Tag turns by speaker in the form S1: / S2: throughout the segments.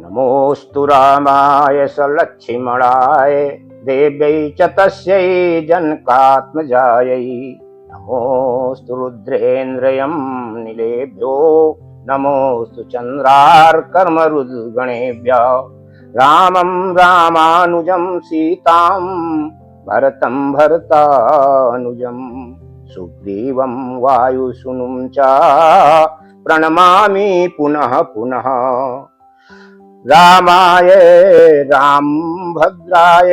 S1: नमोऽस्तु रामाय सलक्ष्मणाय देव्यै च तस्यै जनकात्मजायै। नमोऽस्तु रुद्रेन्द्रयं नीलेभ्यो नमोऽस्तु चन्द्रार्कमरुद्गणेभ्यः। रामं रामानुजं सीतां भरतं भरतानुजं सुग्रीवं वायुसूनुं च प्रणमामि पुनः पुनः। रामाय रामभद्राय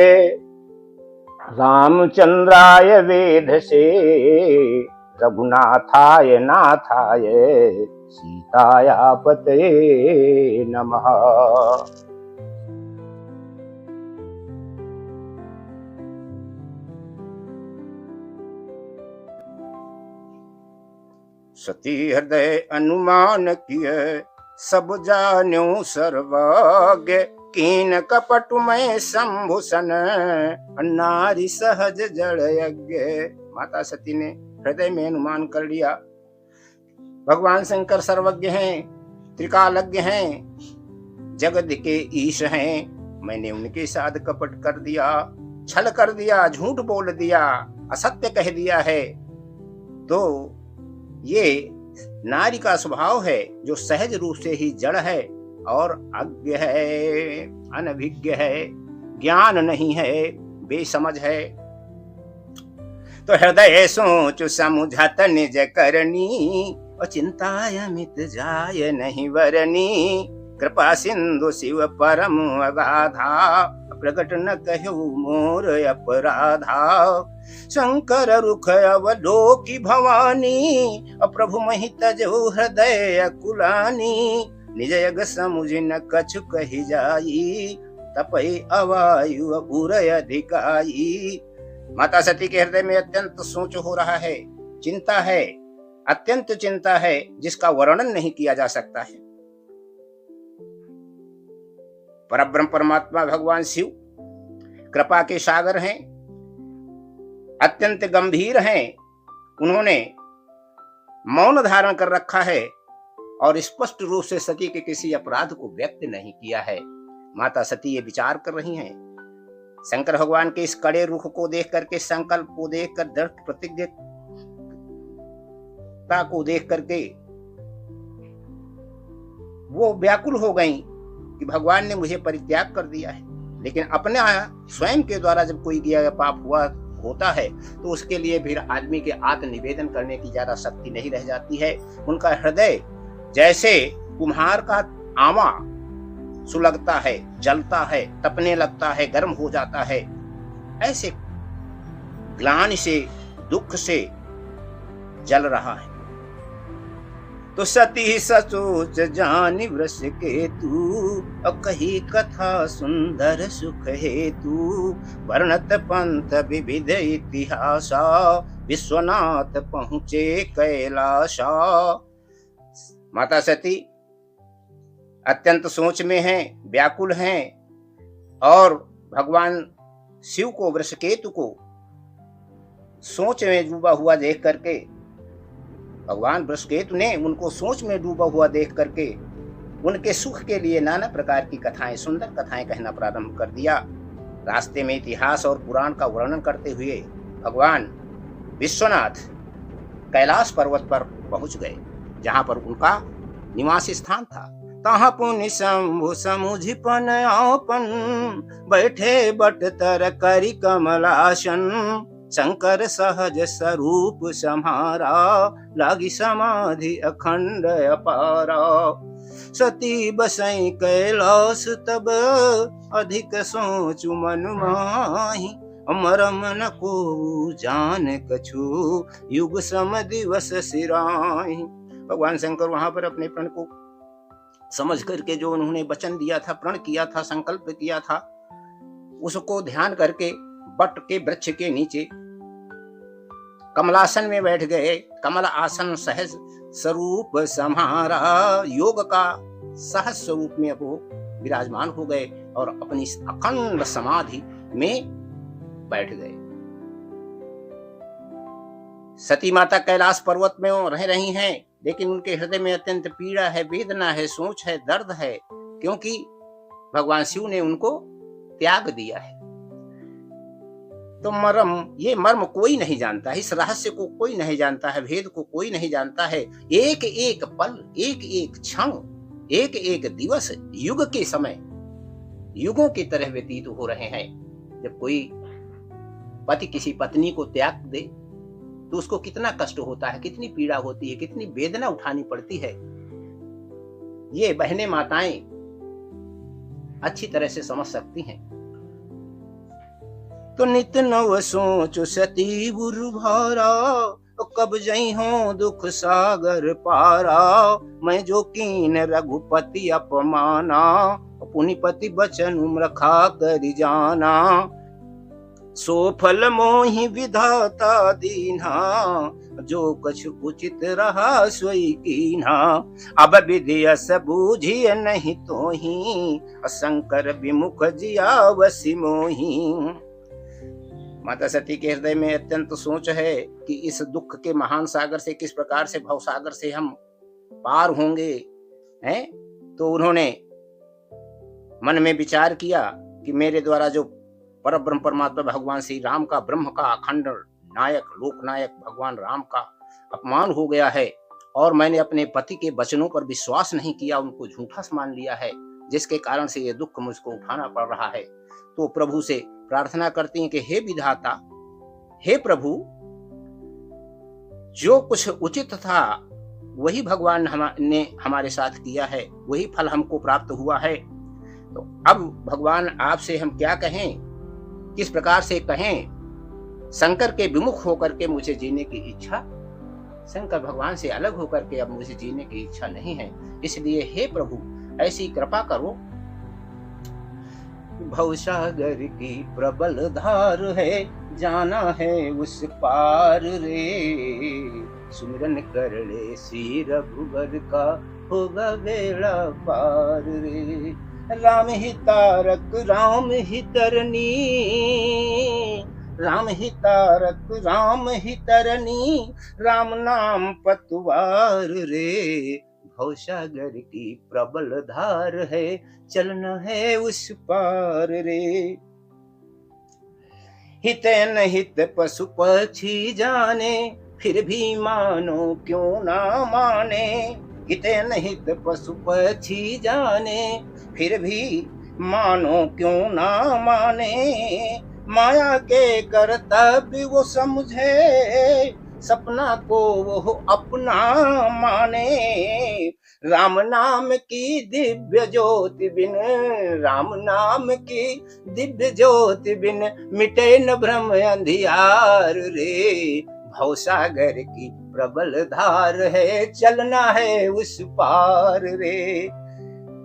S1: रामचंद्राय वेधसे रघुनाथाय नाथाय सीताया पतये नमः। सती हृदय अनुमान किय सब जान्यो सर्वज्ञ। कीन कपट में शंभुसन नारी सहज जड़ यज्ञ। माता सती ने हृदय में अनुमान कर लिया भगवान शंकर सर्वज्ञ हैं, त्रिकालज्ञ हैं, जगत के ईश हैं। मैंने उनके साथ कपट कर दिया, छल कर दिया, झूठ बोल दिया, असत्य कह दिया है। तो ये नारी का स्वभाव है जो सहज रूप से ही जड़ है और अज्ञ है, अनभिज्ञ है, ज्ञान नहीं है, बेसमझ है। तो हृदय सोच समुझत निज करनी और चिंताय मित जाय नहीं वरनी। कृपा सिंधु शिव परम अगाधा प्रकट न कहो मोर अपराधा। शंकर रुख अवलोकी भवानी प्रभु महि तजो हृदय कुलानी। निज यग समुझ न कछु कही जाई तपै अवायु उरय अधिकाई। माता सती के हृदय में अत्यंत सोच हो रहा है, चिंता है, अत्यंत चिंता है जिसका वर्णन नहीं किया जा सकता है। परब्रह्म परमात्मा भगवान शिव कृपा के सागर हैं, अत्यंत गंभीर हैं। उन्होंने मौन धारण कर रखा है और स्पष्ट रूप से सती के किसी अपराध को व्यक्त नहीं किया है। माता सती ये विचार कर रही हैं। शंकर भगवान के इस कड़े रुख को देख करके, संकल्प को देख कर, दृढ़ प्रतिज्ञता को देख करके वो व्याकुल हो गई कि भगवान ने मुझे परित्याग कर दिया है। लेकिन अपने स्वयं के द्वारा जब कोई किया पाप होता है तो उसके लिए फिर आदमी के आत्म निवेदन करने की ज्यादा शक्ति नहीं रह जाती है। उनका हृदय जैसे कुम्हार का आवा सुलगता है, जलता है, तपने लगता है, गर्म हो जाता है, ऐसे ग्लानि से, दुख से जल रहा है। तो सती सचोच जानि वृष केतु कही कथा सुंदर सुख हेतु। वर्णत पंथ विविध इतिहासा विश्वनाथ पहुँचे कैलाशा। माता सती अत्यंत सोच में हैं, व्याकुल हैं और भगवान शिव को, वृषकेतु को सोच में डूबा हुआ देख करके, भगवान वृषकेतु ने उनको सोच में डूबा हुआ देख करके उनके सुख के लिए नाना प्रकार की कथाएं, सुंदर कथाएं कहना प्रारंभ कर दिया। रास्ते में इतिहास और पुराण का वर्णन करते हुए भगवान विश्वनाथ कैलाश पर्वत पर पहुंच गए, जहां पर उनका निवास स्थान था। तहाँ पुनि शंभु समुझि पन आपन बैठे बट तर करी कमलासन। शंकर सहज स्वरूप सम्हारा लागी समाधि अखंड अपारा। सती बसई कैलाश तब अधिक सोचु मन माही। मरम न को जान कछु युग सम दिवस सिराही। भगवान शंकर वहां पर अपने प्रण को समझ करके जो उन्होंने वचन दिया था, प्रण किया था, संकल्प किया था, उसको ध्यान करके बट के वृक्ष के नीचे कमलासन में बैठ गए। कमल आसन सहज स्वरूप सम्हारा। योग का सहज स्वरूप में वो विराजमान हो गए और अपनी अखंड समाधि में बैठ गए। सती माता कैलाश पर्वत में रह रही हैं, लेकिन उनके हृदय में अत्यंत पीड़ा है, वेदना है, सोच है, दर्द है, क्योंकि भगवान शिव ने उनको त्याग दिया है। तो ये मर्म कोई नहीं जानता है, इस रहस्य को कोई नहीं जानता है, भेद को कोई नहीं जानता है। एक एक पल, एक एक क्षण, एक एक दिवस युग के समय युगों की तरह व्यतीत हो रहे हैं। जब कोई पति किसी पत्नी को त्याग दे तो उसको कितना कष्ट होता है, कितनी पीड़ा होती है, कितनी वेदना उठानी पड़ती है। ये बहनें माताएं अच्छी तरह से समझ सकती हैं। तो नित नव सोचो सती बुरु भारा, कब जई हो दुख सागर पारा। मैं जो कीन रघुपति अपमाना, पुनिपति बचन उम्रखा कर जाना। सो फल मोहि विधाता दीन्हा, जो कछु उचित रहा सोई कीन्हा। अब विधियस बूझिय नहीं तोहि, शंकर विमुख जिया वसी मोहि। माता सती के हृदय में अत्यंत सोच है कि इस दुख के महान सागर से किस प्रकार से भव सागर से हम पार होंगे हैं। तो उन्होंने मन में विचार किया कि मेरे द्वारा जो पर ब्रह्म परमात्मा भगवान श्री राम का, ब्रह्म का अखंड नायक, लोकनायक भगवान राम का अपमान हो गया है और मैंने अपने पति के वचनों पर विश्वास नहीं किया, उनको झूठा मान लिया है, जिसके कारण से ये दुख मुझको उठाना पड़ रहा है। तो प्रभु से प्रार्थना करती हैं कि हे विधाता, हे प्रभु, जो कुछ उचित था वही भगवान ने हमारे साथ किया है, वही फल हमको प्राप्त हुआ है। तो अब भगवान आपसे हम क्या कहें, किस प्रकार से कहें। शंकर के विमुख होकर के मुझे जीने की इच्छा, शंकर भगवान से अलग होकर के अब मुझे जीने की इच्छा नहीं है। इसलिए हे प्रभु ऐसी कृपा करो। भवसागर की प्रबल धार है, जाना है उस पार रे। सुमिरन कर ले श्री रघुवर का, होगा बेड़ा पार रे। राम ही तारक राम ही तरनी, राम ही तारक राम ही तरनी। राम नाम पतवार रे, भवसागर की प्रबल धार है, चलना है उस पार रे। हित अनहित पशु पक्षी जाने, फिर भी मानो क्यों ना माने। हित अनहित पशु पक्षी जाने, फिर भी मानो क्यों ना माने। माया के कर्तव्य वो समझे, सपना को वो अपना माने। राम नाम की दिव्य ज्योति बिन, राम नाम की दिव्य ज्योति बिन, मिटे न भ्रम अंधियार रे। भवसागर की प्रबल धार है, चलना है उस पार रे।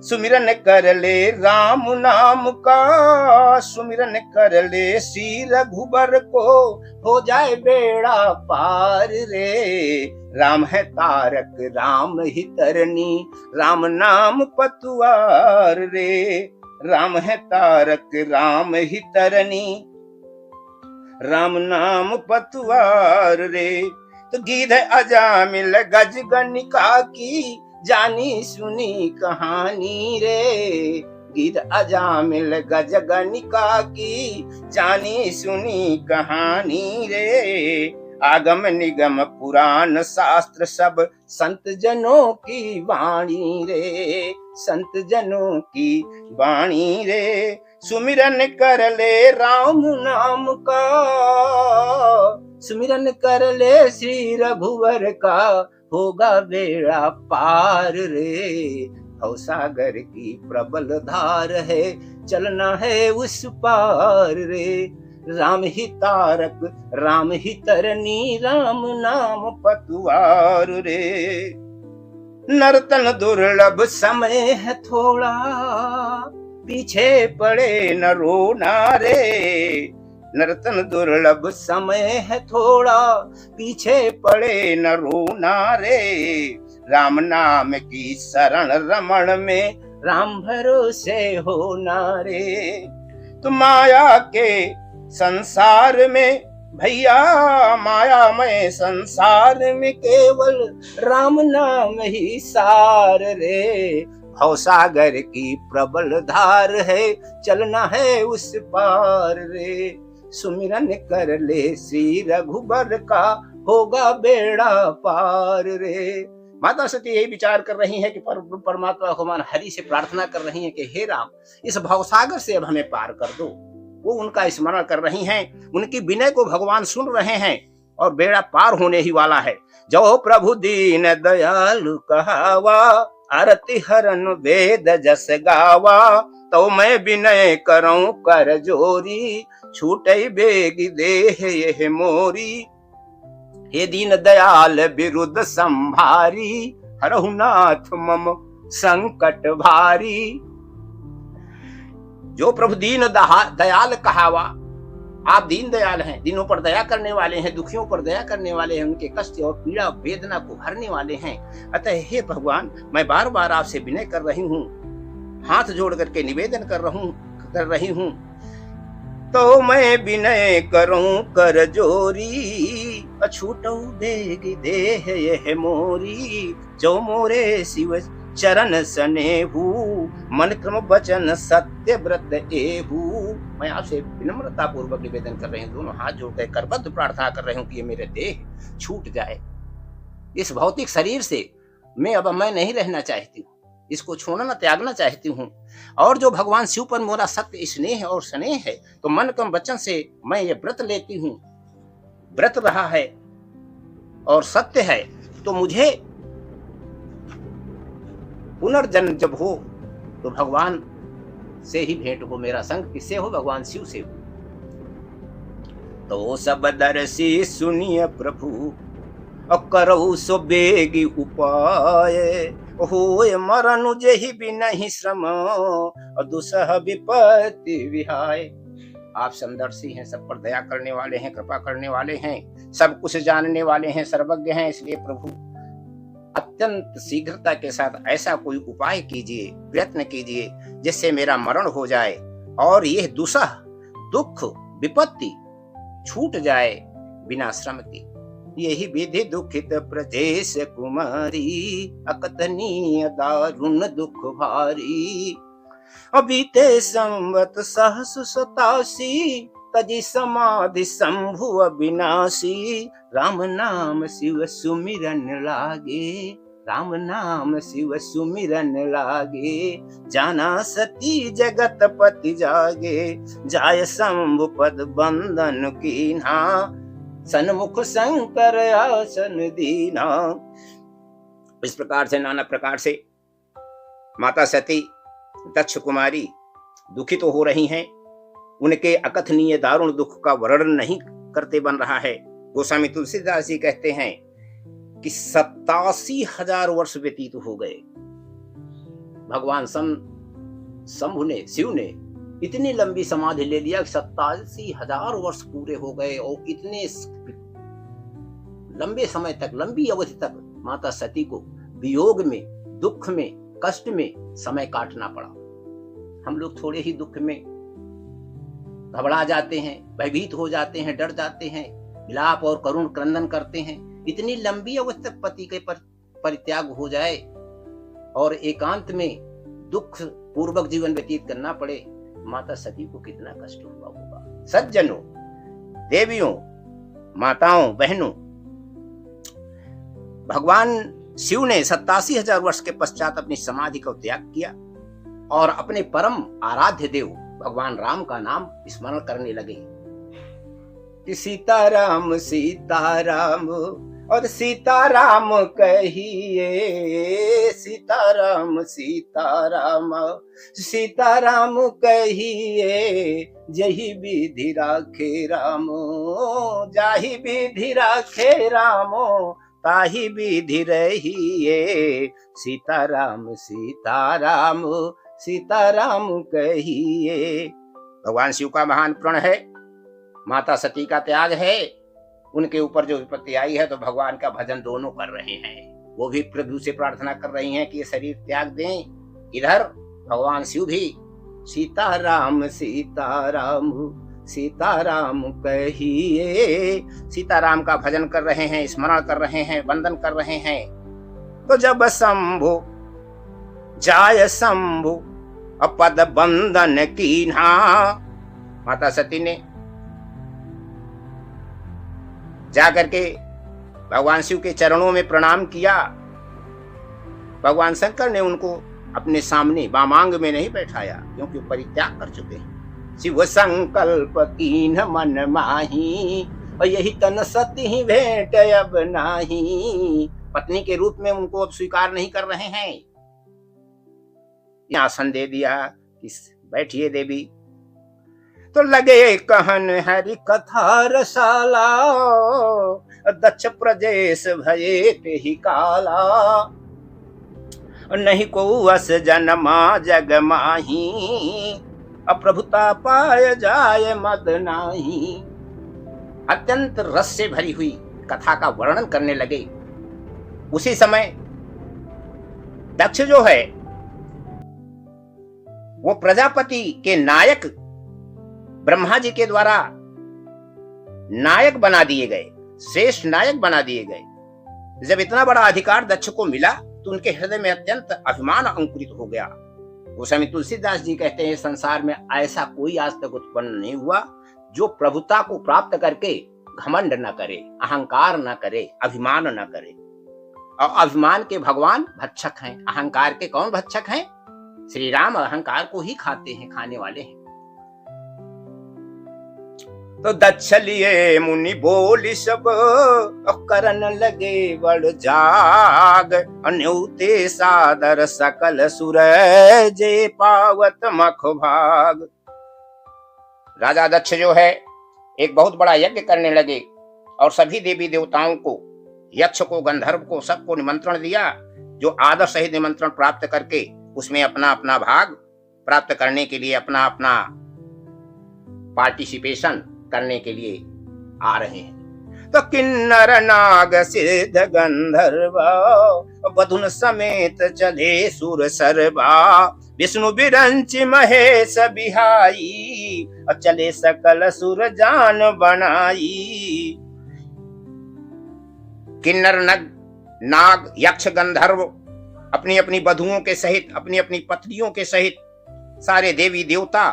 S1: सुमिरन कर ले राम नाम का, सुमिरन कर ले श्री रघुबर को, हो जाए बेड़ा पार रे। राम है तारक राम ही तरनी, राम नाम पतवार रे। राम है तारक राम ही तरनी, राम नाम पतवार रे। तो गीध अजामिल गज गणिका की, जानी सुनी कहानी रे। गीध अजामिल गज गणिका की, जानी सुनी कहानी रे। आगम निगम पुराण शास्त्र सब, संत जनों की वाणी रे। संत जनों की वाणी रे। सुमिरन कर ले राम नाम का, सुमिरन कर ले श्री रघुवर का, होगा बेड़ा पार रे। भवसागर की प्रबल धार है, चलना है उस पार रे। राम ही तारक राम ही तरनी, राम नाम पतवार रे। नर्तन दुर्लभ समय है थोड़ा, पीछे पड़े न रोना रे। नर्तन दुर्लभ समय है थोड़ा, पीछे पड़े न रोना रे। राम नाम की शरण रमण में, राम भरोसे होना रे। तो माया के संसार में भैया, मायामय संसार में केवल राम नाम ही सार रे। भव सागर की प्रबल धार है, चलना है उस पार रे। सुमिरन कर ले श्री रघुबर का, होगा बेड़ा पार रे। माता सती यही विचार कर रही है कि परमात्मा भगवान हरि से प्रार्थना कर रही है कि हे राम, इस भवसागर से अब हमें पार कर दो। वो उनका स्मरण कर रही हैं, उनकी विनय को भगवान सुन रहे हैं और बेड़ा पार होने ही वाला है। जो प्रभु दीन दयालु कहावा, आरती हरन वेद जस गावा। तो मैं विनय करऊं कर जोरी, छूटे बेगी देह यह मोरी। हे दीन दयाल विरुद्ध संभारी, हरहु नाथ मम संकट भारी। जो प्रभु दीन दयाल कहावा, आप दीन दयाल हैं, दीनों पर दया करने वाले हैं, दुखियों पर दया करने वाले हैं, उनके कष्ट और पीड़ा वेदना को हरने वाले हैं। अतः हे भगवान, मैं बार बार आपसे विनय कर रही हूँ, हाथ जोड़ करके निवेदन कर रही हूँ। तो मैं विनय करूं कर जोरी, अछूटौ बेग देह यह मोरी। जो मोरे शिव चरण सनेहू, मन क्रम वचन सत्य व्रत एहू। मैं आपसे विनम्रता पूर्वक निवेदन कर रही हूँ, दोनों हाथ जोड़कर करबद्ध प्रार्थना कर रही हूँ कि ये मेरे देह छूट जाए। इस भौतिक शरीर से मैं नहीं रहना चाहती हूँ, इसको छोड़ना त्यागना चाहती हूँ। और जो भगवान शिव पर मोरा सत्य स्नेह और स्नेह है, तो मन कम वचन से मैं ये व्रत लेती हूँ, व्रत रहा है और सत्य है, तो मुझे पुनर्जन्म जब हो तो भगवान से ही भेंट हो। मेरा संग किससे हो? भगवान शिव से हो। तो सब दर्शी सुनिए प्रभु, और करो सो बेगी उपाय। होय मरनु जेहि भी नहीं श्रम, और दुसह विपत्ति विहाय। आप समदर्शी हैं, सब पर दया करने वाले हैं, कृपा करने वाले हैं, सब कुछ जानने वाले हैं, सर्वज्ञ हैं। इसलिए प्रभु अत्यंत शीघ्रता के साथ ऐसा कोई उपाय कीजिए, प्रयत्न कीजिए, जिससे मेरा मरण हो जाए और यह दुसह दुख विपत्ति छूट जाए बिना श्रम के। यही विधि दुखित प्रजेश कुमारी, अकथनीय दारुण दुख भारी। अबीते संवत सहस 87, तजी समाधि शंभु अविनाशी। राम नाम शिव सुमिरन लागे, राम नाम शिव सुमिरन लागे। जाना सती जगत पति जागे, जाय शंभु पद बंदन कीन्हा। सन्मुख शंकर आसन दीना। इस प्रकार से नाना प्रकार से माता सती दक्ष कुमारी दुखित तो हो रही हैं। उनके अकथनीय दारुण दुख का वर्णन नहीं करते बन रहा है। गोस्वामी तुलसीदास जी कहते हैं कि 87,000 वर्ष व्यतीत हो गए। भगवान शंभु ने, शिव ने इतनी लंबी समाधि ले लिया, 87,000 वर्ष पूरे हो गए और इतने लंबे समय तक, लंबी अवधि तक माता सती को वियोग में, दुख में, कष्ट में समय काटना पड़ा। हम लोग थोड़े ही दुख में घबरा जाते हैं, भयभीत हो जाते हैं, डर जाते हैं, विलाप और करुण क्रंदन करते हैं। इतनी लंबी अवधि तक पति के परित्याग हो जाए और एकांत में दुख पूर्वक जीवन व्यतीत करना पड़े, माता सती को कितना कष्ट हुआ होगा। सज्जनों, देवियों, माताओं, बहनों, भगवान शिव ने 87,000 वर्ष के पश्चात अपनी समाधि का त्याग किया और अपने परम आराध्य देव भगवान राम का नाम स्मरण करने लगे कि सीताराम सीताराम और सीताराम कहिए, सीताराम सीताराम सीताराम कहिए। जही विधि राखे रामो, जाहि विधि राखे रामो, ताहि विधि रहिए। सीताराम सीताराम सीताराम कहिए। भगवान शिव का महान प्रण है, माता सती का त्याग है। उनके ऊपर जो विपत्ति आई है तो भगवान का भजन दोनों कर रहे हैं। वो भी प्रभु से प्रार्थना कर रही हैं कि ये शरीर त्याग दें। इधर भगवान शिव भी सीताराम सीताराम सीताराम कहिए, सीताराम का भजन कर रहे हैं, स्मरण कर रहे हैं, वंदन कर रहे हैं। तो जब शंभु जाय शंभु अपद बंधन कीन्हा। माता सती ने जाकर के भगवान शिव के चरणों में प्रणाम किया। भगवान शंकर ने उनको अपने सामने वामांग में नहीं बैठाया, क्योंकि परित्याग कर चुके हैं। शिव संकल्प कीन्ह मन माही, और यही तन सती ही भेंट अब नाही। पत्नी के रूप में उनको अब स्वीकार नहीं कर रहे हैं। आसन दे दिया कि बैठिए देवी। तो लगे कहन हरि कथा रसाला, दक्ष प्रदेश भये ते ही काला। नहीं को अस जनमा जग माही, अप्रभुता पाय जाय मद नाही। अत्यंत रस से भरी हुई कथा का वर्णन करने लगे। उसी समय दक्ष जो है वो प्रजापति के नायक ब्रह्मा जी के द्वारा नायक बना दिए गए, श्रेष्ठ नायक बना दिए गए। जब इतना बड़ा अधिकार दक्ष को मिला तो उनके हृदय में अत्यंत अभिमान अंकुरित हो गया। उस समय तुलसीदास जी कहते हैं, संसार में ऐसा कोई आज तक उत्पन्न नहीं हुआ जो प्रभुता को प्राप्त करके घमंड न करे, अहंकार न करे, अभिमान न करे। और अभिमान के भगवान भक्षक हैं, अहंकार के कौन भक्षक हैं? श्री राम अहंकार को ही खाते हैं, खाने वाले हैं। तो दक्ष लिए मुनि बोली सब, करन लगे बड़ जाग। अन्योते सादर सकल सुर, जे पावत मख भाग। राजा दक्ष जो है एक बहुत बड़ा यज्ञ करने लगे और सभी देवी देवताओं को, यक्ष को, गंधर्व को, सबको निमंत्रण दिया। जो आदर सहित निमंत्रण प्राप्त करके उसमें अपना अपना भाग प्राप्त करने के लिए, अपना अपना पार्टिसिपेशन करने के लिए आ रहे हैं। तो किन्नर नाग सिद्ध गंधर्व, बधुन समेत चले सुर सरबा। विष्णु बिरंच महेश बिहाई, चले सकल सुर जान बनाई। किन्नर नाग यक्ष गंधर्व अपनी अपनी बधुओं के सहित, अपनी अपनी पत्नियों के सहित सारे देवी देवता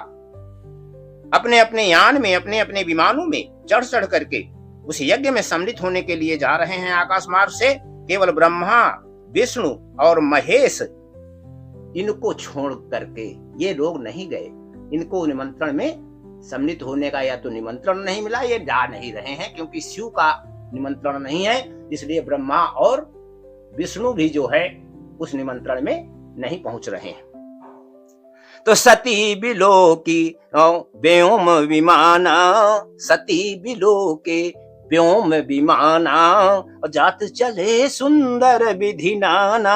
S1: अपने अपने यान में, अपने अपने विमानों में चढ़ चढ़ करके उस यज्ञ में सम्मिलित होने के लिए जा रहे हैं आकाश मार्ग से। केवल ब्रह्मा, विष्णु और महेश इनको छोड़ करके ये लोग नहीं गए। इनको निमंत्रण में सम्मिलित होने का या तो निमंत्रण नहीं मिला, ये जा नहीं रहे हैं, क्योंकि शिव का निमंत्रण नहीं है। इसलिए ब्रह्मा और विष्णु भी जो है उस निमंत्रण में नहीं पहुंच रहे हैं। तो सती बिलो की व्योम विमाना, सती बिलो के व्योम विमाना। जात चले सुंदर विधि नाना,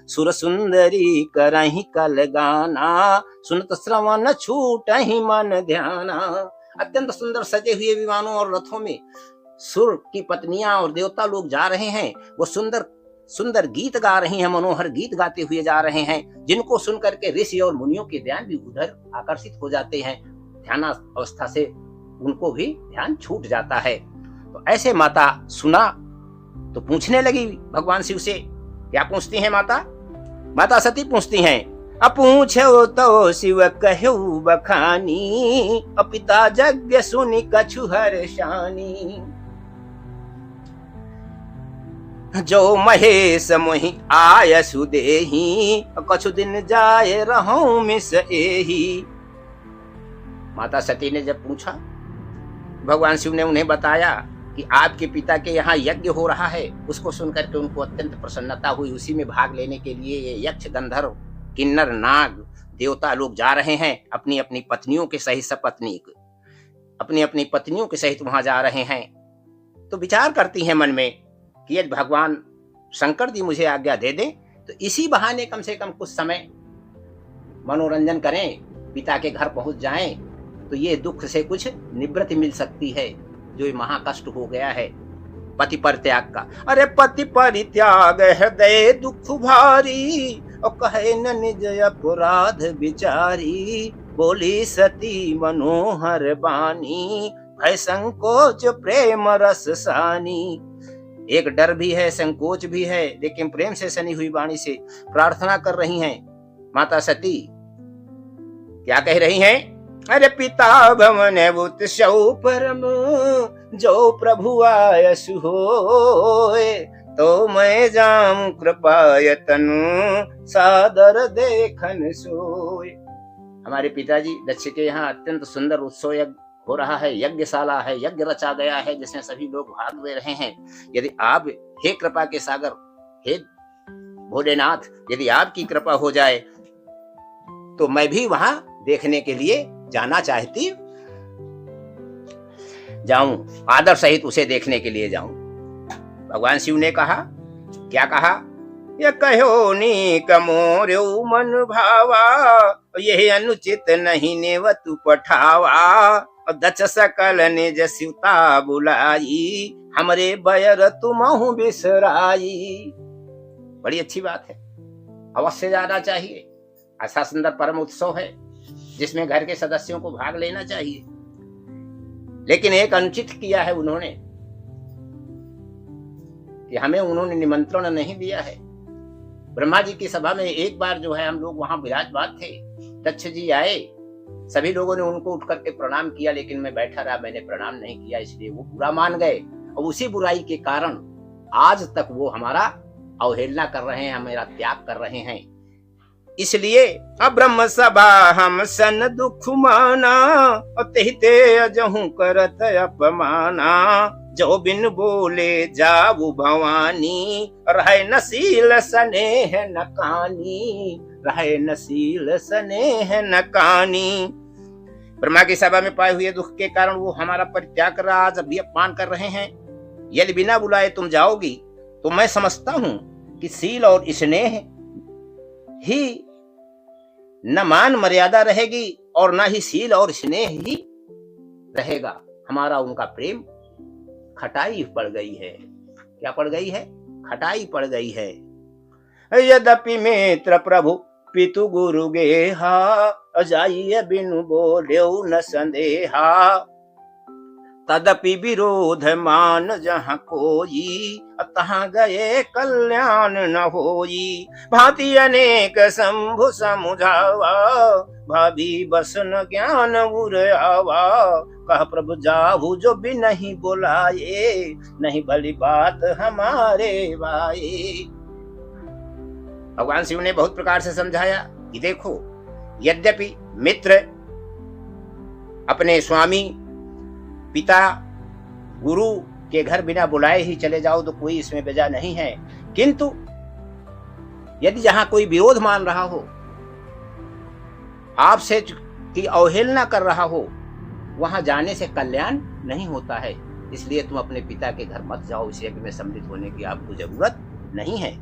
S1: सुर सुंदरी करहि कल गाना। सुनत श्रवण छूट ही मन ध्याना। अत्यंत सुंदर सजे हुए विमानों और रथों में सुर की पत्नियां और देवता लोग जा रहे हैं। वो सुंदर सुंदर गीत गा रही हैं, मनोहर गीत गाते हुए जा रहे हैं, जिनको सुनकर के ऋषि और मुनियों के ध्यान भी उधर आकर्षित हो जाते हैं। ध्यान अवस्था से उनको भी ध्यान छूट जाता है। तो ऐसे माता सुना तो पूछने लगी भगवान शिव से। क्या पूछती हैं माता? माता सती पूछती हैं, अपूछो तो शिव कहु बखानी। पिता यज्ञ सुनि कछु हर्षानी। जो महेश मोहि आय सुदेही, कछु दिन जाए रहूं मिस एही। माता सती ने जब पूछा, भगवान शिव ने उन्हें बताया कि आपके पिता के यहाँ यज्ञ हो रहा है। उसको सुनकर के उनको अत्यंत प्रसन्नता हुई। उसी में भाग लेने के लिए ये यक्ष गंधर्व किन्नर नाग देवता लोग जा रहे हैं, अपनी अपनी पत्नियों के सहित, सपत्नीक अपनी अपनी पत्नियों के सहित वहां जा रहे हैं। तो विचार करती हैं मन में कि यदि भगवान शंकर जी मुझे आज्ञा दे दें तो इसी बहाने कम से कम कुछ समय मनोरंजन करें, पिता के घर पहुंच जाएं, तो ये दुख से कुछ निवृत्ति मिल सकती है जो महाकष्ट हो गया है पति परित्याग का। अरे पति परित्याग हृदय दुख भारी, और कहे न निज अपराध विचारी। बोली सती मनोहर बानी, भय संकोच प्रेम रस सानी। एक डर भी है, संकोच भी है, लेकिन प्रेम से सनी हुई वाणी से प्रार्थना कर रही हैं माता सती क्या कह रही हैं? अरे पिता भवन उत्सव परम, जो प्रभु आयस होए, तो मैं जाम कृपायतनु, सादर देखन सोए। हमारे पिताजी दक्ष के यहाँ अत्यंत सुंदर उत्सव यज्ञ हो रहा है, यज्ञशाला है, यज्ञ रचा गया है जिसमें सभी लोग भाग ले रहे हैं। यदि आप, हे कृपा के सागर, हे भोलेनाथ, यदि आपकी कृपा हो जाए तो मैं भी वहां देखने के लिए जाना चाहती जाऊं, आदर सहित उसे देखने के लिए जाऊं। भगवान शिव ने कहा, क्या कहा? ये कहो नीक मोर्यो मन भावा, यह अनुचित नहीं नेवतु पठावा, दच सकल निज सिवता बुलाई, हमरे बयर तुमहु बिसराई। बड़ी अच्छी बात है, अवश्य जाना चाहिए। ऐसा सुंदर परम उत्सव है जिसमें घर के सदस्यों को भाग लेना चाहिए, लेकिन एक अनुचित किया है उन्होंने कि हमें उन्होंने निमंत्रण नहीं दिया है। ब्रह्मा जी की सभा में एक बार जो है हम लोग वहां विराजमान थे, दक्ष जी आए, सभी लोगों ने उनको उठ करके प्रणाम किया, लेकिन मैं बैठा रहा, मैंने प्रणाम नहीं किया, इसलिए वो बुरा मान गए और उसी बुराई के कारण आज तक वो हमारा अवहेलना कर रहे हैं, हमारा त्याग कर रहे हैं। इसलिए अब्रह्म सभा हम सन दुख माना, तेहते अजहू करत अपमाना, जो बिन बोले जाऊ भवानी, रहे नसील स्नेह नकानी, रहे नसील स्नेह नकानी। ब्रह्मा की सभा में पाए हुए दुख के कारण वो हमारा परित्याग कर रहा, आज भी अपमान कर रहे हैं। यदि बिना बुलाए तुम जाओगी तो मैं समझता हूं कि सील और स्नेह ही न मान मर्यादा रहेगी और न ही सील और स्नेह ही रहेगा। हमारा उनका प्रेम खटाई पड़ गई है। क्या पड़ गई है? खटाई पड़ गई है। यद्यपि मित्र प्रभु पितु गुरु गेहा, जाइए बिनु बोल्यो न संदेहा, तदपि विरोध मान जहाँ कोई, तहाँ गए कल्याण न होई। भांति अनेक शंभु समुझावा, भाभी बस न ज्ञान उर आवा, कह प्रभु जाहु जो भी नहीं बोलाए, नहीं भली बात हमारे भाई। भगवान शिव ने बहुत प्रकार से समझाया कि देखो, यद्यपि मित्र अपने स्वामी पिता गुरु के घर बिना बुलाए ही चले जाओ तो कोई इसमें बेजा नहीं है, किंतु यदि जहां कोई विरोध मान रहा हो, आपसे की अवहेलना कर रहा हो, वहां जाने से कल्याण नहीं होता है। इसलिए तुम अपने पिता के घर मत जाओ, इस यज्ञ में सम्मिलित होने की आपको जरूरत नहीं है।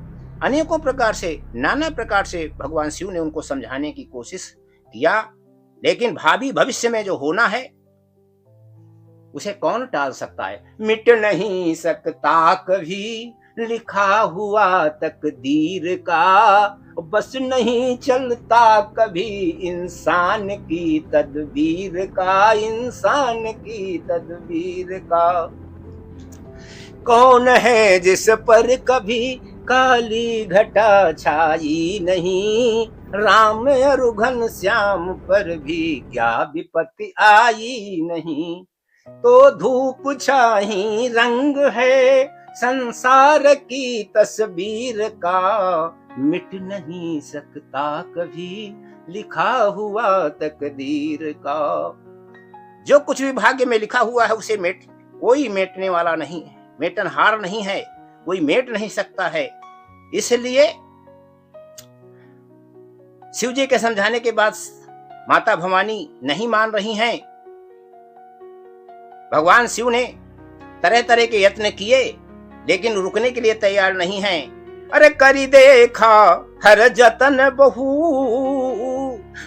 S1: अनेकों प्रकार से, नाना प्रकार से भगवान शिव ने उनको समझाने की कोशिश किया, लेकिन भावी भविष्य में जो होना है उसे कौन टाल सकता है? मिट नहीं सकता कभी लिखा हुआ तकदीर का, बस नहीं चलता कभी इंसान की तदबीर का, इंसान की तदबीर का। कौन है जिस पर कभी काली घटा छाई नहीं, राम रुघन श्याम पर भी क्या विपत्ति आई नहीं। तो धूप छाही रंग है संसार की तस्वीर का, मिट नहीं सकता कभी लिखा हुआ तकदीर का। जो कुछ भी भाग्य में लिखा हुआ है उसे कोई मेटने वाला नहीं है, मेटनहार नहीं है, कोई मेट नहीं सकता है। इसलिए शिव जी के समझाने के बाद माता भवानी नहीं मान रही हैं। भगवान शिव ने तरह तरह के यत्न किए, लेकिन रुकने के लिए तैयार नहीं हैं। अरे करी देखा हर जतन बहु,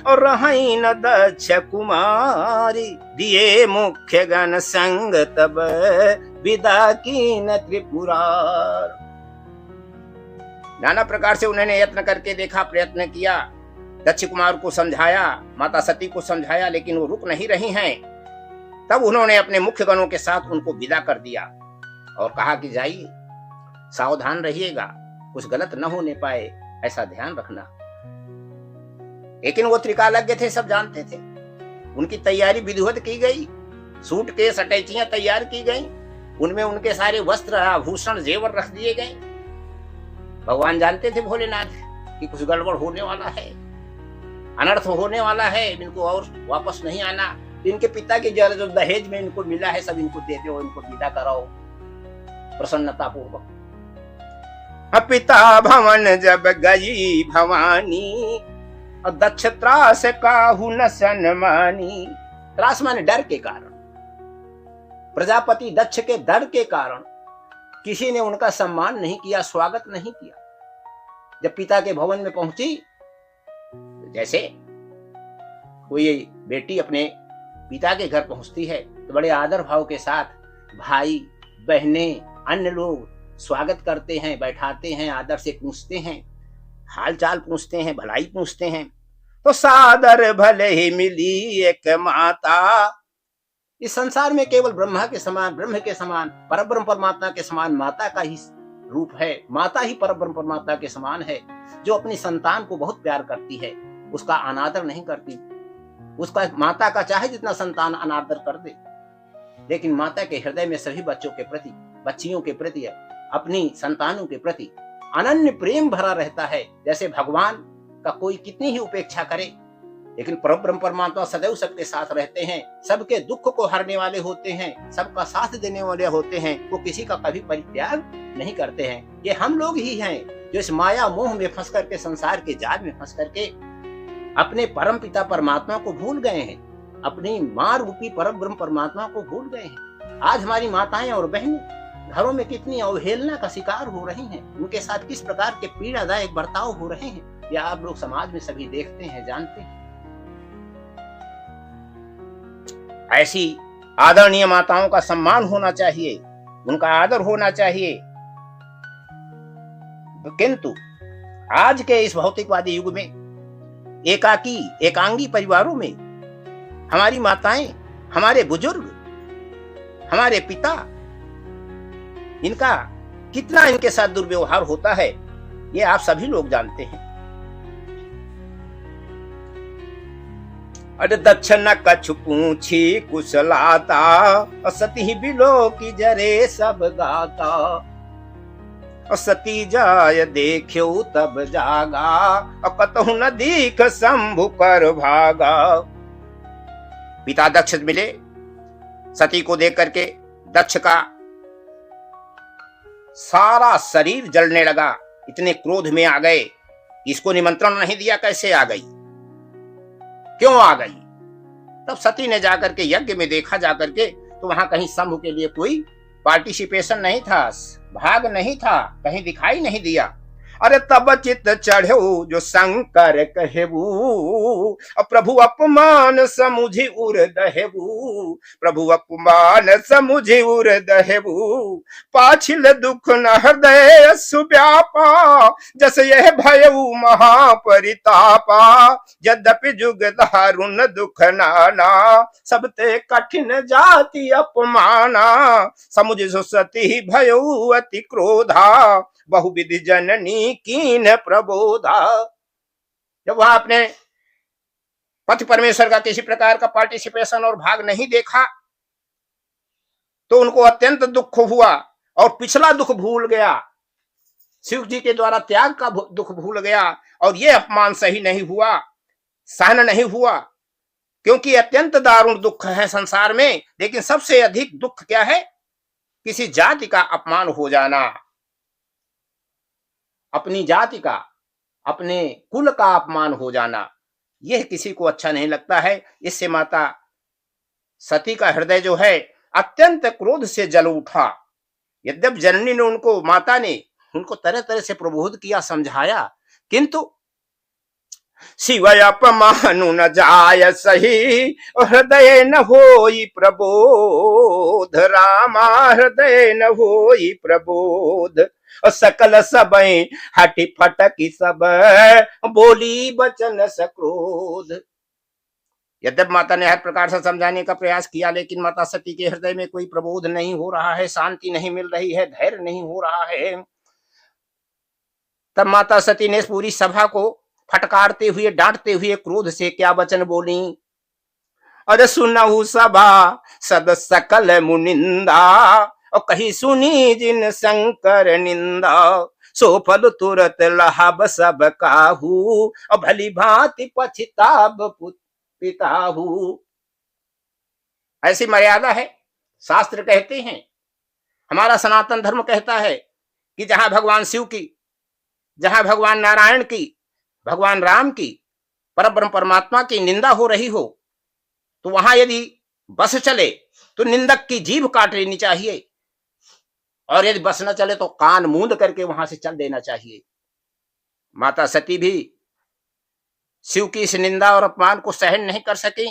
S1: और रही न दक्ष कुमारी, दिए मुख्य गण संग तब विदा की न त्रिपुरार। नाना प्रकार से उन्होंने यत्न करके देखा, प्रयत्न किया, दक्ष कुमार को समझाया, माता सती को समझाया, लेकिन वो रुक नहीं रही हैं। तब उन्होंने अपने मुख्य गणों के साथ उनको विदा कर दिया और कहा कि जाइए, सावधान रहिएगा, कुछ गलत न होने पाए, ऐसा ध्यान रखना। लेकिन वो त्रिकालज्ञ थे, सब जानते थे। उनकी तैयारी विधिवत की गई, सूट केस अटैचियां तैयार की गई, उनमें उनके सारे वस्त्र आभूषण जेवर रख दिए गए। भगवान जानते थे भोलेनाथ कि कुछ गड़बड़ होने वाला है, अनर्थ होने वाला है, इनको और वापस नहीं आना। इनके पिता की जो दहेज में इनको मिला है सब इनको दे दो, इनको विदा कराओ प्रसन्नता पूर्वक। पिता भवन जब गई भवानी, और दक्ष त्रास काहू न सन्मानी। त्रास माने डर के कारण, प्रजापति दक्ष के डर के कारण किसी ने उनका सम्मान नहीं किया, स्वागत नहीं किया। जब पिता के भवन में पहुंची, जैसे कोई बेटी अपने पिता के घर पहुंचती है तो बड़े आदर भाव के साथ भाई बहनें अन्य लोग स्वागत करते हैं, बैठाते हैं, आदर से पूछते हैं, हाल चाल पूछते हैं, भलाई पूछते हैं। तो सादर भले ही मिली एक माता। इस संसार में केवल ब्रह्मा के समान, ब्रह्म के समान, परब्रह्म परमात्मा के समान माता का ही रूप है। माता ही परब्रह्म परमात्मा के समान है, जो अपनी संतान को बहुत प्यार करती है, उसका अनादर नहीं करती। उसका माता का चाहे जितना संतान अनादर कर दे, लेकिन माता के हृदय में सभी बच्चों के प्रति, बच्चियों के प्रति, अपनी संतानों के प्रति अनन्य प्रेम भरा रहता है। जैसे भगवान का कोई कितनी ही उपेक्षा करे, लेकिन परब्रह्म परमात्मा सदैव सबके साथ रहते हैं, सबके दुख को हरने वाले होते हैं, सबका साथ देने वाले होते हैं। वो किसी का कभी परित्याग नहीं करते हैं। ये हम लोग ही हैं जो इस माया मोह में फंस करके, संसार के जाल में फंस करके अपने परम पिता परमात्मा को भूल गए हैं, अपनी माँ रूपी परब्रह्म परमात्मा को भूल गए हैं। आज हमारी माताएं और बहनें घरों में कितनी अवहेलना का शिकार हो रही हैं, उनके साथ किस प्रकार के पीड़ादायक बर्ताव हो रहे हैं, या आप लोग समाज में सभी देखते हैं, जानते हैं। ऐसी आदरणीय माताओं का सम्मान होना चाहिए, उनका आदर होना चाहिए। किंतु आज के इस भौतिकवादी युग में एकाकी एकांगी परिवारों में हमारी माताएं, हमारे बुजुर्ग, हमारे पिता, इनका कितना इनके साथ दुर्व्यवहार होता है, ये आप सभी लोग जानते हैं। अरे दक्ष न कछु पूछी कुशलाता, सती बिलो की जरे सब गाता। सती जाय देखो तब जागा, कतहु न दीख शंभु कर भागा। पिता दक्ष मिले, सती को देख करके दक्ष का सारा शरीर जलने लगा, इतने क्रोध में आ गए। इसको निमंत्रण नहीं दिया, कैसे आ गई, क्यों आ गई? तब सती ने जाकर के यज्ञ में देखा, जाकर के तो वहां कहीं शंभु के लिए कोई पार्टिसिपेशन नहीं था, भाग नहीं था, कहीं दिखाई नहीं दिया। अरे तब चित चढ़ो जो शंकर कहेबू, प्रभु अपमान समुझि उर दहेबू। प्रभु अपमान समुझि उर दहेबू, पाछिल दुख न हृदय सुव्यापा। जस यह भयऊ महापरितापा, यद्यपि जुग दारुण दुख नाना। सबते कठिन जाति अपमाना, समुझ सुसती भयऊ अति क्रोधा। बहुविधि जननी कीन प्रबोधा। जब वहां अपने पति परमेश्वर का किसी प्रकार का पार्टिसिपेशन और भाग नहीं देखा तो उनको अत्यंत दुख हुआ, और पिछला दुख भूल गया, शिव जी के द्वारा त्याग का दुख भूल गया, और यह अपमान सही नहीं हुआ, सहन नहीं हुआ, क्योंकि अत्यंत दारुण दुख है संसार में। लेकिन सबसे अधिक दुख क्या है? किसी जाति का अपमान हो जाना, अपनी जाति का, अपने कुल का अपमान हो जाना, यह किसी को अच्छा नहीं लगता है। इससे माता सती का हृदय जो है अत्यंत क्रोध से जल उठा। यद्यपि जननी ने उनको, माता ने उनको तरह तरह से प्रबोध किया, समझाया, किंतु शिवय अपमानु न जाय सही, हृदय न होई प्रबोध। रामा हृदय न होई प्रबोध, सकल सबई हटि फटकी सब, बोली बचन सक्रोध। यद्यप माता ने हर प्रकार से समझाने का प्रयास किया, लेकिन माता सती के हृदय में कोई प्रबोध नहीं हो रहा है, शांति नहीं मिल रही है, धैर्य नहीं हो रहा है। तब माता सती ने पूरी सभा को फटकारते हुए डांटते हुए क्रोध से क्या वचन बोली। अरे सुनहु सभा सद सकल मुनिंदा, और कही सुनी जिन शंकर निंदा। सो फल तुरत लहाब सब काहू, और भली भांति पछताब पिताहू। ऐसी मर्यादा है। शास्त्र कहते हैं, हमारा सनातन धर्म कहता है कि जहां भगवान शिव की, जहां भगवान नारायण की, भगवान राम की, परब्रह्म परमात्मा की निंदा हो रही हो, तो वहां यदि बस चले तो निंदक की जीभ काट लेनी चाहिए, और यदि बस न चले तो कान मूंद करके वहां से चल देना चाहिए। माता सती भी शिव की इस निंदा और अपमान को सहन नहीं कर सकी।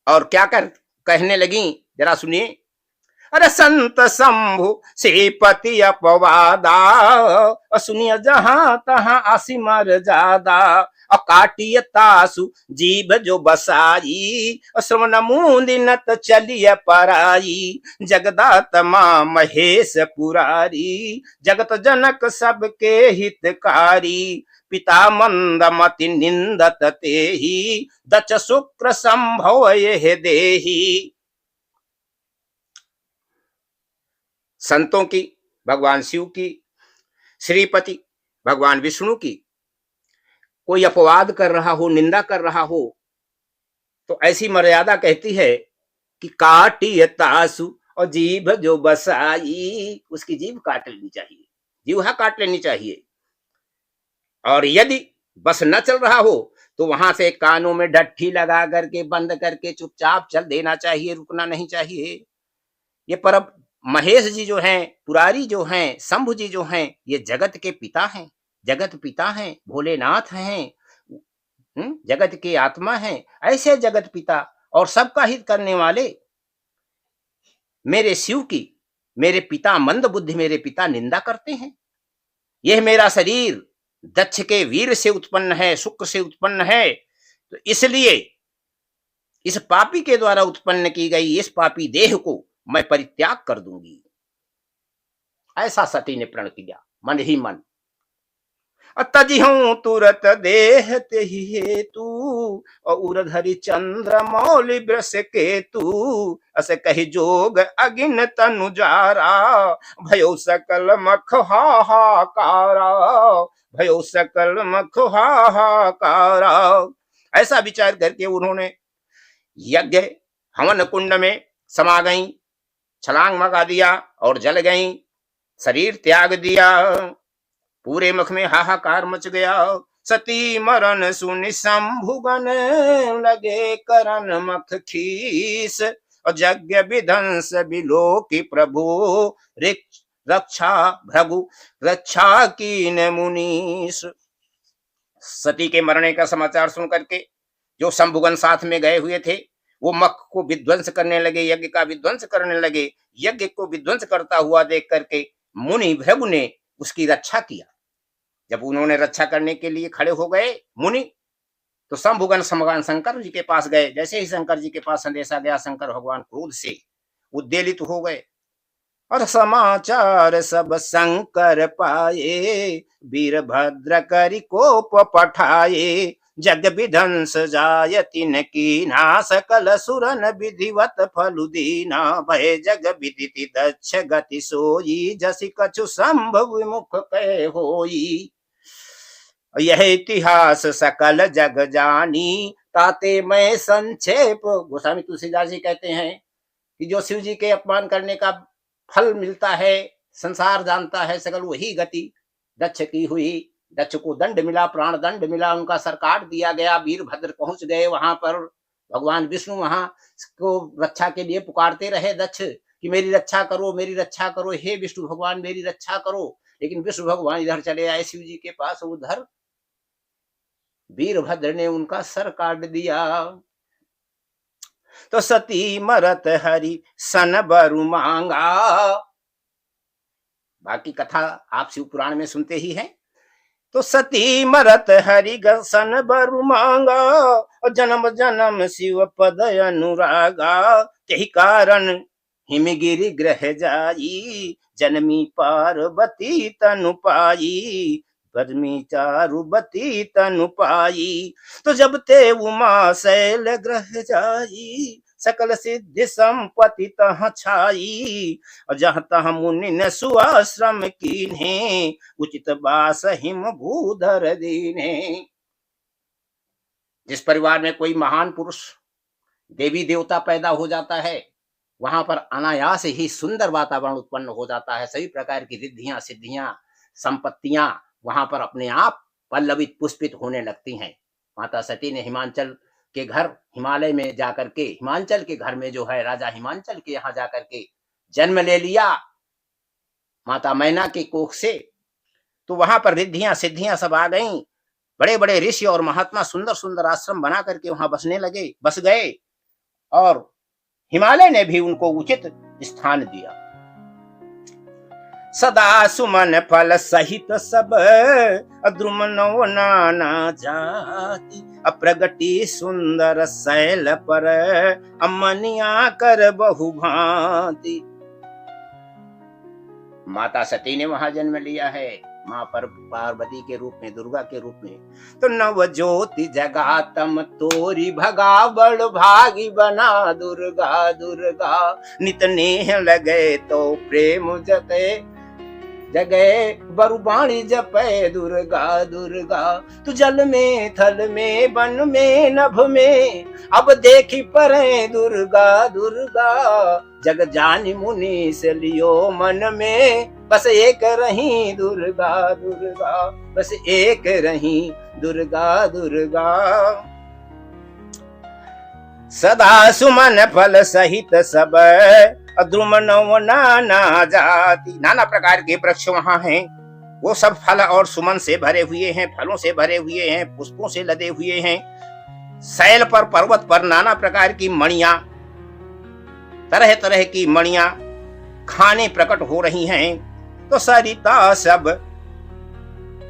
S1: और क्या कहने लगी, जरा सुनिए। अरे संत शंभु श्रीपति अपवादा, सुनिय जहां तहां असीमर जादा। काटिय तासु जीभ जो बसाई, श्रवण मुंदिनत चलिय पराई। जगदात्मा महेश पुरारी, जगत जनक सबके हितकारी। पिता मंदमति निंदत तेहि, दच शुक्र संभव यह देहि। संतों की, भगवान शिव की, श्रीपति भगवान विष्णु की कोई अपवाद कर रहा हो, निंदा कर रहा हो, तो ऐसी मर्यादा कहती है कि काटिय तासु, और जीभ जो बसाई, उसकी जीभ काट लेनी चाहिए, जीवा काट लेनी चाहिए। और यदि बस न चल रहा हो तो वहां से कानों में डट्ठी लगा करके बंद करके चुपचाप चल देना चाहिए, रुकना नहीं चाहिए। ये परब महेश जी जो हैं, पुरारी जो हैं, शंभु जी जो हैं, ये जगत के पिता हैं, जगत पिता हैं, भोलेनाथ हैं, जगत के आत्मा हैं। ऐसे जगत पिता और सबका हित करने वाले मेरे शिव की, मेरे पिता मंद बुद्धि मेरे पिता निंदा करते हैं। यह मेरा शरीर दक्ष के वीर से उत्पन्न है, शुक्र से उत्पन्न है, तो इसलिए इस पापी के द्वारा उत्पन्न की गई इस पापी देह को मैं परित्याग कर दूंगी। ऐसा सती ने प्रण किया मन ही मन। तजिहूं तुरत देह तेहि हेतु, और उरधरि चंद्र मौलि वृष केतु। अस कहि जोग अगिन तनु जारा, भयो सकल मख हाहाकारा, भयो सकल मख हाहाकारा। ऐसा विचार करके उन्होंने यज्ञ हवन कुंड में समा गई, छलांग लगा दिया और जल गई, शरीर त्याग दिया। पूरे मुख में हाहाकार मच गया। सती मरण सुनि शंभुगन, लगे करन मख खीस। और यज्ञ विध्वंस बिलोकी प्रभु, रक्षा भृगु रक्षा कीन मुनीस। सती के मरने का समाचार सुन करके जो शंभुगन साथ में गए हुए थे, वो मख को विध्वंस करने लगे, यज्ञ का विध्वंस करने लगे। यज्ञ को विध्वंस करता हुआ देख करके मुनि भृगु ने उसकी रक्षा किया। जब उन्होंने रक्षा करने के लिए खड़े हो गए मुनि, तो शंभुगन भगवान शंकर जी के पास गए। जैसे ही शंकर जी के पास संदेशा गया, शंकर भगवान क्रोध से उद्वेलित हो गए। और समाचार सब शंकर पाए, वीरभद्र करि कोप पठाए। जग विध्वंस जाय तिन कीना, सकल सुरन विधिवत फलु दीना। भय जग विदिति दक्ष गति सोई, जसि कछु संभव विमुख कह होई। यह इतिहास सकल जग जानी, ताते मैं संक्षेप। गोस्वामी तुलसीदास जी कहते हैं कि जो शिव जी के अपमान करने का फल मिलता है, संसार जानता है, सकल वही गति दक्ष की हुई। दक्ष को दंड मिला, प्राण दंड मिला, उनका सर काट दिया गया। वीरभद्र पहुंच गए वहां पर, भगवान विष्णु वहां को रक्षा के लिए पुकारते रहे दक्ष कि मेरी रक्षा करो, मेरी रक्षा करो, हे विष्णु भगवान मेरी रक्षा करो। लेकिन विष्णु भगवान इधर चले आए शिव जी के पास, उधर वीरभद्र ने उनका सर काट दिया। तो सती मरत हरि सन बरु मांगा। बाकी कथा आप शिव पुराण में सुनते ही हैं। तो सती मरत हरि सन बरु मांगा, और जन्म जन्म शिव पद अनुरागा। यही कारण हिमगिरि ग्रह जाई, जनमी पार्वती तनु पाई, बदमी चारुबती तनु पाई। तो जब ते उमा शैल ग्रह जाई, सकल सिद्धि संपत्ति तहाँ छाई। और जहाँ तहाँ मुनि न सुआश्रम कीन्हे, उचित बास हिम भूधर दीने। जिस परिवार में कोई महान पुरुष देवी देवता पैदा हो जाता है, वहां पर अनायास ही सुंदर वातावरण उत्पन्न हो जाता है। सभी प्रकार की रिद्धियां सिद्धियां संपत्तियां वहां पर अपने आप पल्लवित पुष्पित होने लगती हैं। माता सती ने हिमांचल के घर, हिमालय में जाकर के, हिमांचल के घर में जो है राजा हिमांचल के यहाँ जाकर के जन्म ले लिया माता मैना के कोख से। तो वहां पर रिद्धियां सिद्धियां सब आ गईं। बड़े बड़े ऋषि और महात्मा सुंदर सुंदर आश्रम बना करके वहां बस गए, और हिमालय ने भी उनको उचित स्थान दिया। सदा सुमन फल सहित सब, द्रुमनो नाना जाति, अप्रगति सुंदर शैल पर, अमनिया कर बहु भांति। माता सती ने वहां जन्म लिया है, माँ पर पार्वती के रूप में, दुर्गा के रूप में। तो नव ज्योति जगा तम तोरी, भगा बड़ भागी बना दुर्गा दुर्गा, नित नेह लगे तो प्रेम जगे बरुबाणी जपे दुर्गा दुर्गा। तू जल में थल में वन में नभ में, अब देखी परे दुर्गा दुर्गा, जग जानी मुनि से लियो मन में, बस एक रही दुर्गा दुर्गा, बस एक रही दुर्गा दुर्गा। सदा सुमन फल सहित सब, द्रुमनो नाना जाति, नाना प्रकार के वृक्ष वहां हैं। वो सब फल और सुमन से भरे हुए हैं, फलों से भरे हुए हैं, पुष्पों से लदे हुए हैं। शैल पर, पर्वत पर नाना प्रकार की मणियां, तरह तरह की मणियां खाने प्रकट हो रही हैं। तो सरिता सब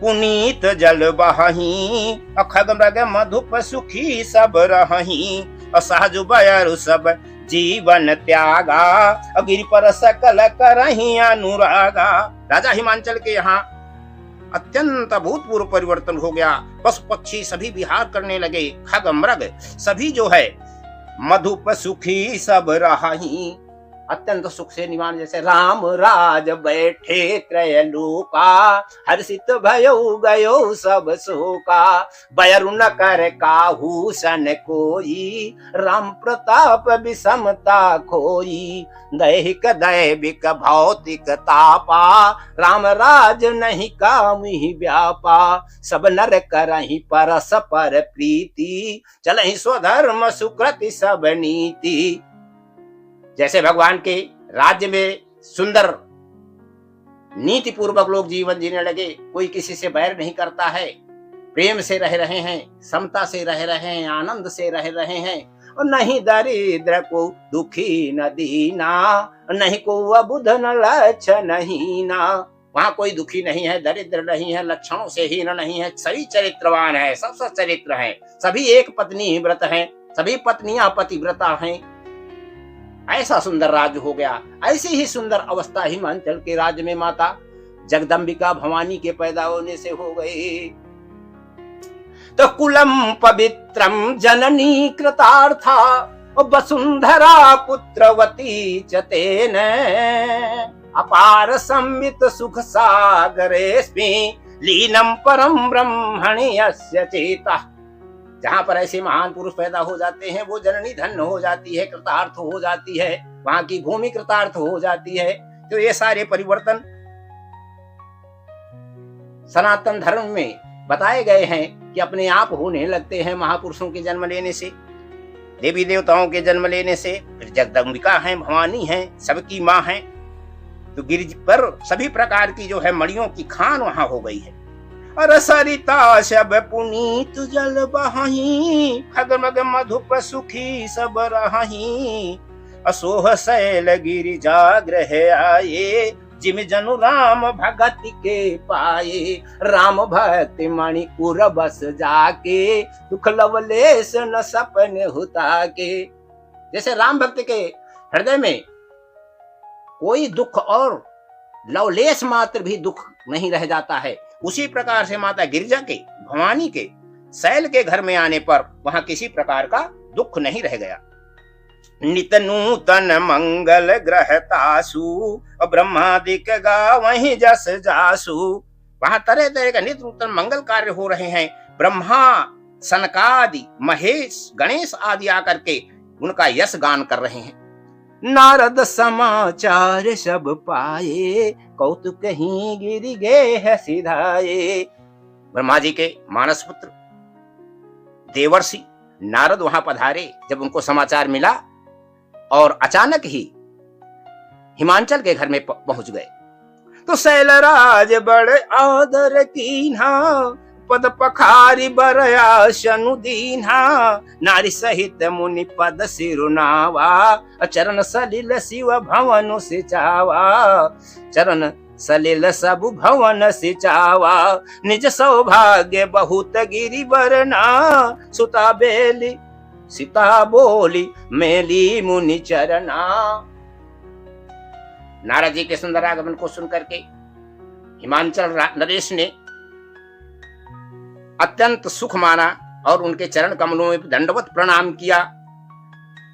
S1: पुनीत जल बहही, खग मृग मधुप सुखी सब रही, असहज बयरु सब जीवन त्यागा, गिरि पर सकल करही अनुरागा। राजा हिमांचल के यहाँ अत्यंत अभूतपूर्व परिवर्तन हो गया। पशु पक्षी सभी विहार करने लगे, खग मृग सभी जो है मधुप सुखी सब रही, अत्यंत सुख से निवान। जैसे राम राज बैठे त्रयलोका, हर्षित भयो गयो सब शोका, बयरु न कर काहू सन कोई, राम प्रताप विषमता खोई, दैहिक दैविक भौतिक तापा, राम राज नहीं कामहि व्यापा, सब नर करहि परस्पर प्रीति, चलहि स्वधर्म सुकृति सब नीति। जैसे भगवान के राज्य में सुंदर नीति पूर्वक लोग जीवन जीने लगे, कोई किसी से बैर नहीं करता है, प्रेम से रह रहे हैं, समता से रह रहे हैं, आनंद से रह रहे हैं, और नहीं दरिद्र को दुखी न दीना, नहीं को अबुध न लक्षण हीना। वहां कोई दुखी नहीं है, दरिद्र नहीं है, लक्षणों से हीन नहीं है, सभी चरित्रवान है, सब सच्चरित्र है, सभी एक पत्नी ही व्रत है, सभी पत्नियां पतिव्रता हैं। ऐसा सुंदर राज्य हो गया। ऐसी ही सुंदर अवस्था हिमांचल के राज्य में माता जगदम्बिका भवानी के पैदा होने से हो गई। तो कुलम पवित्रम जननी कृतार्था, वसुंधरा पुत्रवती चतेन, अपार संवित सुख सागरेस्मि, लीनम परम ब्रह्मणि यस्य चेता। जहां पर ऐसे महान पुरुष पैदा हो जाते हैं, वो जननी धन्य हो जाती है, कृतार्थ हो जाती है, वहां की भूमि कृतार्थ हो जाती है। तो ये सारे परिवर्तन सनातन धर्म में बताए गए हैं कि अपने आप होने लगते हैं महापुरुषों के जन्म लेने से, देवी देवताओं के जन्म लेने से। फिर जगदम्बिका है, भवानी है, सबकी माँ है। तो गिरिज पर सभी प्रकार की जो है मणियों की खान वहां हो गई है। और सरिता सब पुनीत जल बहही, खग मग मधुप सुखी सब रही, असोह शैल गिरि जाग्रह आए, जिम जनु राम भगत के पाए, राम भक्ति मणि उर बस जाके, दुख लवलेश न सपन हुता के। जैसे राम भक्त के हृदय में कोई दुख और लवलेश मात्र भी दुख नहीं रह जाता है। उसी प्रकार से माता गिरिजा के, भवानी के, शैल के घर में आने पर वहां किसी प्रकार का दुख नहीं रह गया। नित नूतन मंगल ग्रहतासु ब्रह्मादिक गावहि जस जासु। वहां तरह तरह का नित नूतन मंगल कार्य हो रहे हैं। ब्रह्मा, सनकादि, महेश, गणेश आदि आकर के उनका यश गान कर रहे हैं। नारद समाचार सब पाए, कौतुक ही गिरि गे सिधाए। ब्रह्मा जी के मानस पुत्र देवर्षि नारद वहां पधारे। जब उनको समाचार मिला और अचानक ही हिमांचल के घर में पहुंच गए, तो शैलराज बड़े आदर कीन्हा, पद पखारी बरयाशनु दीन्हा। नारी सहित मुनि पद सिरुनावा, चरण सलिल शिव भवन सिचावा। चरण सलिल सब भवन सिचावा, निज सौभाग्य बहुत गिरि बरना। सुता बेली सीता बोली, मेली मुनि चरना। नारद जी के सुंदर आगमन को सुनकर के हिमांचल नरेश ने अत्यंत सुख माना और उनके चरण कमलों में दंडवत प्रणाम किया।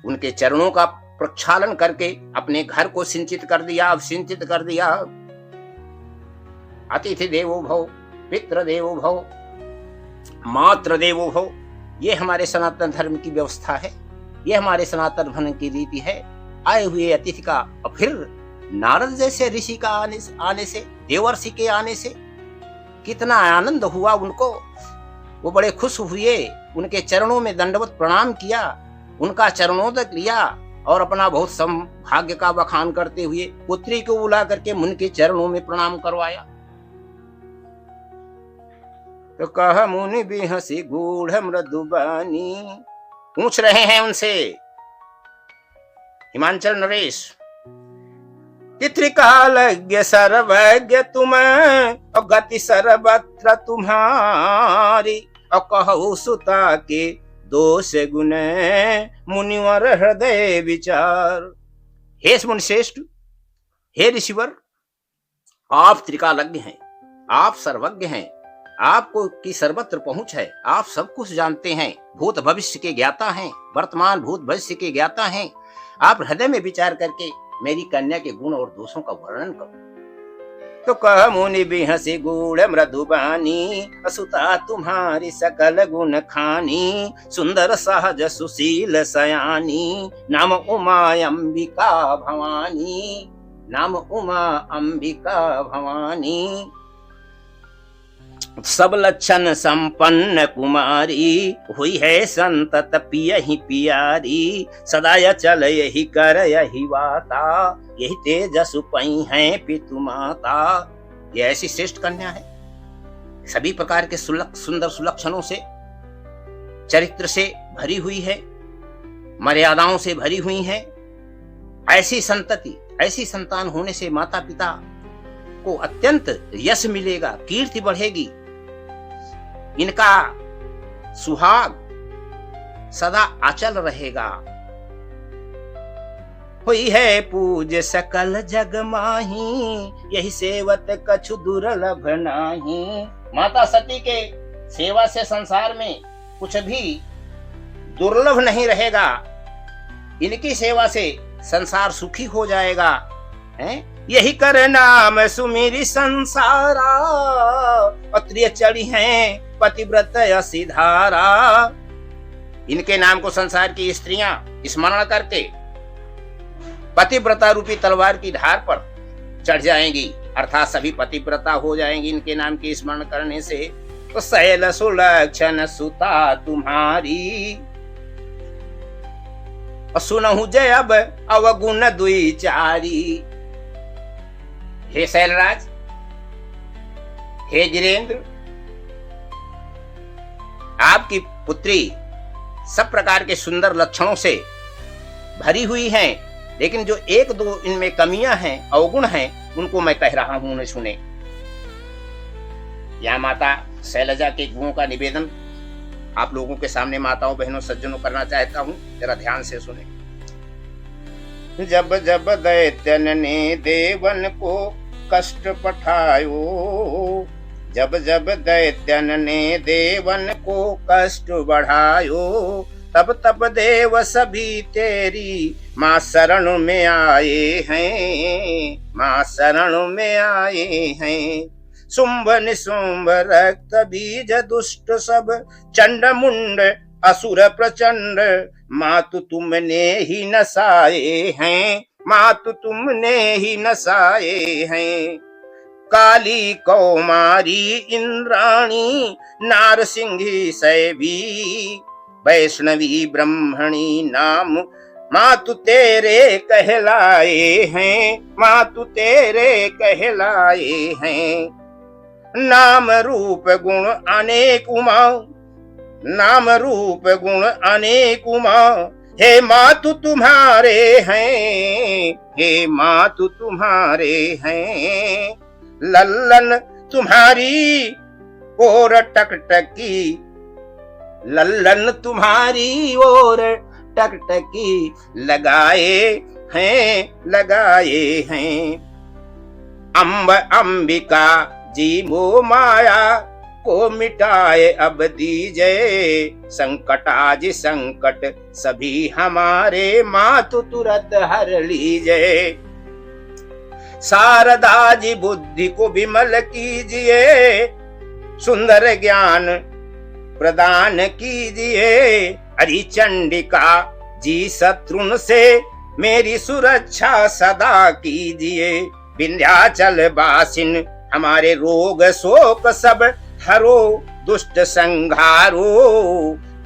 S1: उनके चरणों का प्रक्षालन करके अपने घर को सिंचित कर दिया, अवसिंचित कर दिया। अतिथि देवो भव, पितृ देवो भव, मातृ देवो भव, ये हमारे सनातन धर्म की व्यवस्था है, ये हमारे सनातन धर्म की रीति है। आए हुए अतिथि का और फिर नारद जैसे ऋषि का आने से, देवर्षि के आने से कितना आनंद हुआ उनको। वो बड़े खुश हुए, उनके चरणों में दंडवत प्रणाम किया, उनका चरणोदक लिया और अपना बहुत सौभाग्य का बखान करते हुए पुत्री को बुला करके मुनि के चरणों में प्रणाम करवाया। तो कह मुनि भी हंसी गूढ़ मृदुबानी। पूछ रहे हैं उनसे हिमांचल नरेश, त्रिकालज्ञ सर्वज्ञ तुम्हें और गति सर्वत्र तुम्हारी। और कहो सुता के दोष गुण मुनिवर हृदय विचार। हे मुनिश्रेष्ठ, हे ऋषिवर, आप त्रिकालज्ञ हैं, आप सर्वज्ञ हैं, आपको की सर्वत्र पहुंच है, आप सब कुछ जानते हैं, भूत भविष्य के ज्ञाता हैं, वर्तमान भूत भविष्य के ज्ञाता हैं। आप हृदय में विचार करके मेरी कन्या के गुण और दोषों का वर्णन करो। तो कह मुनि भी हंसी गूढ़ मृदुबानी, असुता तुम्हारी सकल गुण खानी। सुंदर सहज सुशील सयानी, नाम उमा अंबिका भवानी। नाम उमा अंबिका भवानी। सब लक्षण संपन्न कुमारी, हुई है संतत पियहि पियारी। सदा चल यही कर यही वाता, यही तेजसु पई है पितु माता। ये ऐसी श्रेष्ठ कन्या है, सभी प्रकार के सुंदर सुलक्षणों से, चरित्र से भरी हुई है, मर्यादाओं से भरी हुई है। ऐसी संतति, ऐसी संतान होने से माता पिता को अत्यंत यश मिलेगा, कीर्ति बढ़ेगी। इनका सुहाग सदा अचल रहेगा। हुई है पूज सकल जग माही, यही सेवत कछु दुर्लभ नाही। माता सती के सेवा से संसार में कुछ भी दुर्लभ नहीं रहेगा। इनकी सेवा से संसार सुखी हो जाएगा। यही कर नाम सुमिरी संसारा, पत्रिय चढ़ी हैं पतिव्रत सिधारा। इनके नाम को संसार की स्त्रियां स्मरण करके पतिव्रता रूपी तलवार की धार पर चढ़ जाएंगी, अर्थात सभी पतिव्रता हो जाएंगी इनके नाम की स्मरण करने से। तो शैल सुलक्षण सुता तुम्हारी, सुनहु जय अब अवगुण दुई चारी। हे शैलराज, हे गिरेंद्र, आपकी पुत्री सब प्रकार के सुंदर लक्षणों से भरी हुई हैं, लेकिन जो एक दो इनमें कमियां हैं, अवगुण हैं, उनको मैं कह रहा हूं, उन्हें सुने। यहाँ माता शैलजा के गुणों का निवेदन आप लोगों के सामने माताओं बहनों सज्जनों करना चाहता हूं, जरा ध्यान से सुने। जब जब दैत्यन ने देवन को कष्ट पठायो, जब जब दैत्यन ने देवन को कष्ट बढ़ायो, तब तब देव सभी तेरी माँ शरण में आए हैं, माँ शरण में आए हैं। शुंभ निशुंभ रक्त बीज दुष्ट सब चंड मुंड असुर प्रचंड, मातु तुमने ही नसाए हैं, मातु तुमने ही नसाए हैं। काली कौमारी इंद्राणी नारसिंही सैवी, वैष्णवी ब्रह्मणी नाम मातु तेरे कहलाए हैं, मातु तेरे कहलाए हैं। नाम रूप गुण अनेक उमा, नाम रूप गुण अनेक उमा, हे मातु तुम्हारे हैं, हे मातु तुम्हारे हैं। लल्लन तुम्हारी और टकटकी, लल्लन तुम्हारी और टकटकी लगाए हैं, लगाए हैं। अम्ब अंबिका जी मो माया को मिटाए अब दीजे, संकट आज संकट सभी हमारे मातु तुरंत हर लीजे। शारदा जी बुद्धि को विमल कीजिए, सुंदर ज्ञान प्रदान कीजिए। हरिचंडिका जी शत्रुन से मेरी सुरक्षा सदा कीजिए। विंध्याचल वासिन हमारे रोग शोक सब हरो, दुष्ट संघारो।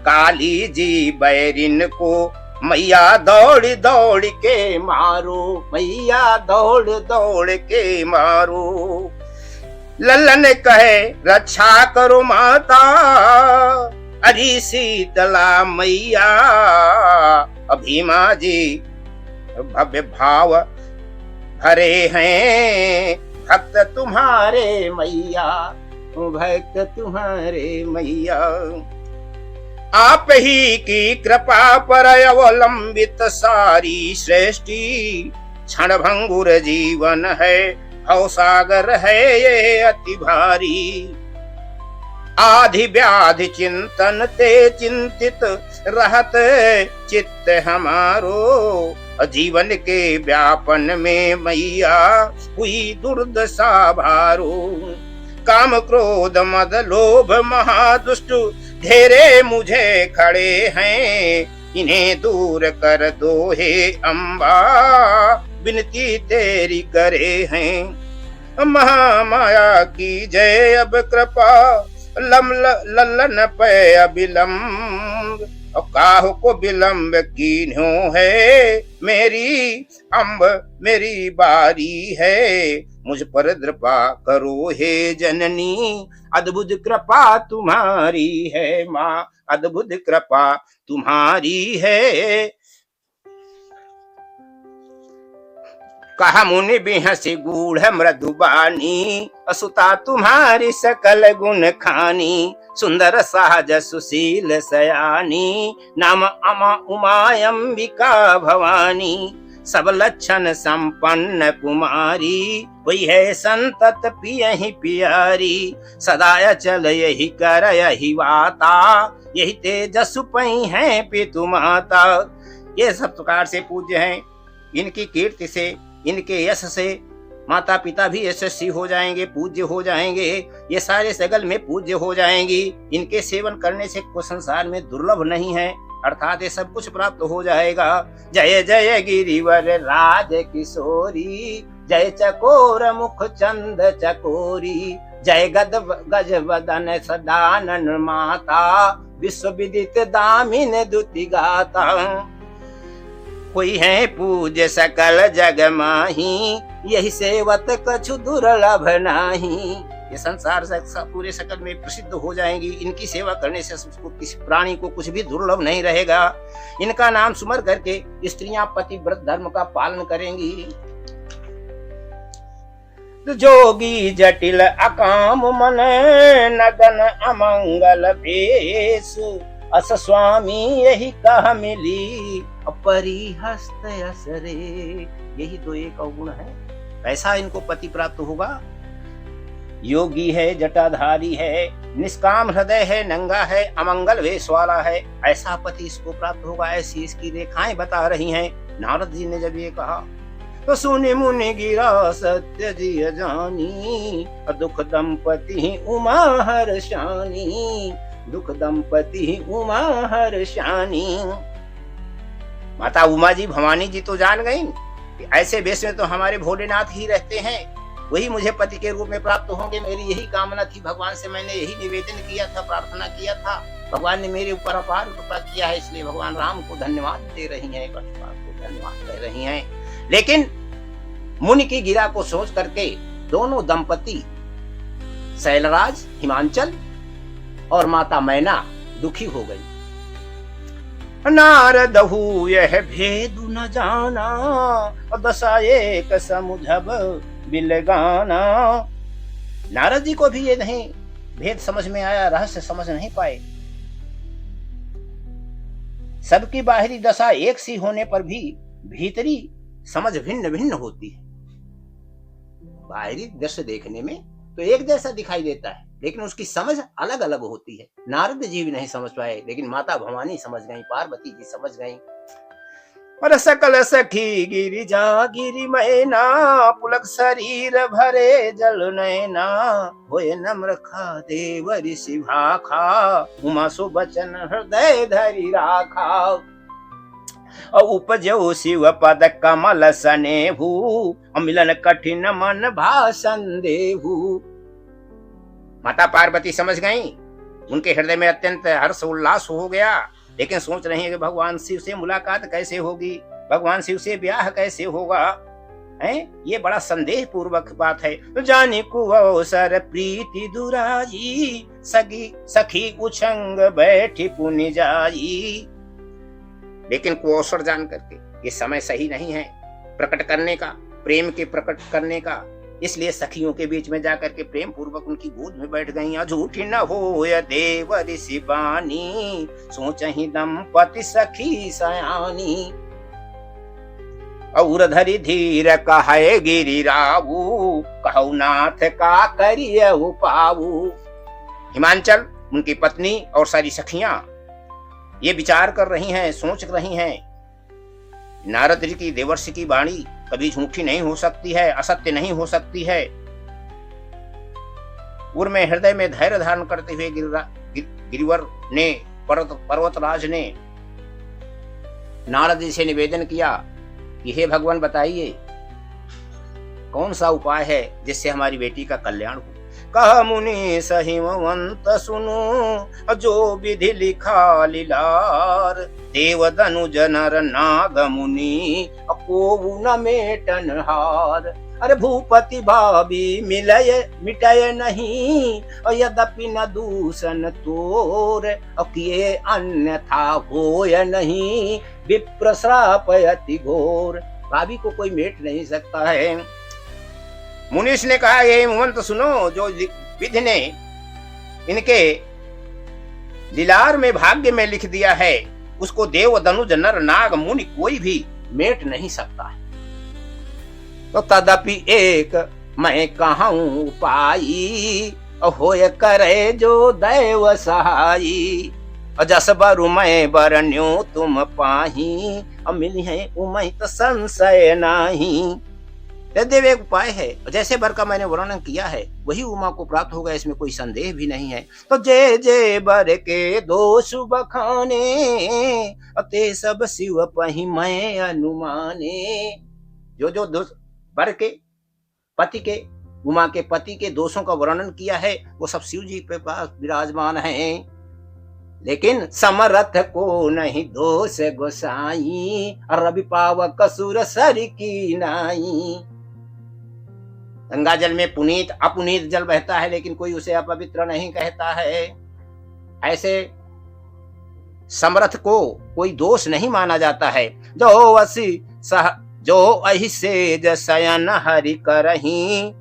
S1: काली जी बैरिन को मैया दौड़ दौड़ के मारो, मैया दौड़ दौड़ के मारो। लल्लन कहे रक्षा करो माता, अरी शीतला मैया। अभीमा जी भव्य भाव भरे हैं, भक्त तुम्हारे मैया, भक्त तुम्हारे मैया। आप ही की कृपा पर अवलंबित सारी सृष्टि, क्षण भंगुर जीवन है, भवसागर है ये अति भारी। आधि व्याधि चिंतन ते चिंतित रहत चित्त हमारो। जीवन के व्यापन में मैया हुई दुर्दशा भारो। काम क्रोध मद लोभ महादुष्ट घेरे मुझे खड़े हैं, इन्हें दूर कर दो हे अम्बा, विनती तेरी करे हैं। महामाया की जय अब कृपा, लल्लन पे अविलंब। काहू को विलंब कीन्हों है, मेरी अम्ब मेरी बारी है। मुझ पर कृपा करो हे जननी, अद्भुत कृपा तुम्हारी है माँ, अद्भुत कृपा तुम्हारी है। कहा मुनि बिहसी गूढ़ मृदुबानी, असुता तुम्हारी सकल गुण खानी। सुंदर सहज सुशील सयानी, नाम अमा उमा अंबिका भवानी। सब लक्षण संपन्न कुमारी, वही है संतत पियहि प्यारी। सदा चल यही कर यही वाता, यही तेजस पई है पितु माता। ये सब प्रकार से पूज्य हैं। इनकी कीर्ति से, इनके यश से माता पिता भी यशस्वी हो जाएंगे, पूज्य हो जाएंगे। ये सारे सगल में पूज्य हो जाएंगी। इनके सेवन करने से कोई संसार में दुर्लभ नहीं है, अर्थात ये सब कुछ प्राप्त हो जाएगा। जय जय गिरिवर राज किशोरी, जय चकोर मुख चंद चकोरी। जय गज वदन सदानन माता, विश्व विदित दामिन दुति गाता। कोई है पूज्य सकल जग माही, यही सेवत कछु दुर्लभ नाही। ये संसार पूरे सकल में प्रसिद्ध हो जाएंगी। इनकी सेवा करने से उसको किसी प्राणी को कुछ भी दुर्लभ नहीं रहेगा। इनका नाम सुमर करके स्त्रियां पतिव्रत धर्म का पालन करेंगी। जोगी जटिल अकाम मन, नदन अमंगल भेष। अस स्वामी यही कह मिली, अपरी हस्त असरे। यही दो एक अवगुण है, ऐसा इनको पति प्राप्त होगा। योगी है, जटाधारी है, निष्काम हृदय है, नंगा है, अमंगल वेश वाला है, ऐसा पति इसको प्राप्त होगा। ऐसी इसकी रेखाएं बता रही हैं। नारद जी ने जब ये कहा तो सुनि मुनि गिरा सत्य जी जानी, दुख दंपति उमा हर्षानी, दुख दंपति उमा हर्षानी। माता उमा जी, भवानी जी तो जान गई कि ऐसे वेश में तो हमारे भोलेनाथ ही रहते हैं, वही मुझे पति के रूप में प्राप्त होंगे। मेरी यही कामना थी, भगवान से मैंने यही निवेदन किया था, प्रार्थना किया था। भगवान ने मेरे ऊपर अपार कृपा किया है, इसलिए भगवान राम को धन्यवाद दे रही हैं, को धन्यवाद कह रही हैं। लेकिन मुनि की गिरा को सोच करके दोनों दंपति शैलराज हिमांचल और माता मैना दुखी हो गई। नारदहु यह भेद न जाना, दशा एक समुझब बिलगाना। नारद जी को भी ये नहीं भेद समझ में आया, रहस्य समझ नहीं पाए। सबकी बाहरी दशा एक सी होने पर भी भीतरी समझ भिन्न भिन्न होती है। बाहरी दृश्य देखने में तो एक जैसा दिखाई देता है, लेकिन उसकी समझ अलग अलग होती है। नारद जी भी नहीं समझ पाए, लेकिन माता भवानी समझ गई, पार्वती जी समझ गई। और सकल सखी गिरिजा गिरि मैना, पुलक शरीर भरे जल नैना, होए नम्र खा देव ऋषि भाखा, उमा सो बचन हृदय धरि राखा। और उपजो शिव पद कमल सनेहु, मिलन कठिन मन भाषण देहु। माता पार्वती समझ गई, उनके हृदय में अत्यंत हर्ष उल्लास हो गया, लेकिन सोच रही है कि भगवान शिव से मुलाकात कैसे होगी, भगवान शिव से ब्याह कैसे होगा, हैं? ये बड़ा संदेह पूर्वक बात है। तो जानी कुअवसर प्रीति दुराई, सखी उछंग बैठी पुनि जाई। लेकिन कुअवसर जान करके ये समय सही नहीं है प्रकट करने का, प्रेम के प्रकट करने का, इसलिए सखियों के बीच में जाकर के प्रेम पूर्वक उनकी गोद में बैठ गई। झूठी न हो देव ऋषि बानी, सोचहि दंपति सखी सयानी। और धरि धीर कहे गिरिराऊ, कहु नाथ का करियहु पाऊ। हिमांचल, उनकी पत्नी और सारी सखियां ये विचार कर रही हैं, सोच रही हैं, नारद जी की देवर्षि की वाणी कभी झूठी नहीं हो सकती है, असत्य नहीं हो सकती है। उर में हृदय में धैर्य धारण करते हुए गिरिवर ने, पर्वतराज ने नारद जी से निवेदन किया कि हे भगवान, बताइए कौन सा उपाय है जिससे हमारी बेटी का कल्याण हो। कह मुनि सहिमवंत सुनो, जो विधि लिखा लीलार, देव धनुज नर नाग मुनि, को न मेटन हार। अरे भूपति भाभी मिटय नहीं, यद्यपि न दूषण तोर, किए अन्यथा होय नहीं, विप्र श्राप अति घोर। भाभी को कोई मेट नहीं सकता है। मुनीष ने कहा, ये हिमवंत सुनो, जो विधि ने इनके लीलार में भाग्य में लिख दिया है, उसको देव धनुज नर नाग मुनि कोई भी मेट नहीं सकता है। तो तदपि एक मैं कहूं उपाई, होय करे जो दैव सहाई। जस बरु मैं बरन्यो तुम पाही, मिली है उमैत संशय नाही। देव एक उपाय है, जैसे बर का मैंने वर्णन किया है वही उमा को प्राप्त होगा, इसमें कोई संदेह भी नहीं है। तो जे जे बर के दोष बखाने, ते सब शिव पहि मैं अनुमाने। जो जो बर के पति के, उमा के पति के दोषों का वर्णन किया है वो सब शिव जी के पास विराजमान है। लेकिन समरथ को नहीं दोष गोसाई, रवि पावक सुर सर की नाई। गंगा जल में पुनीत अपुनीत जल बहता है, लेकिन कोई उसे अपवित्र नहीं कहता है। ऐसे समरथ को कोई दोष नहीं माना जाता है। जो अहि सेज शयन हरि करही,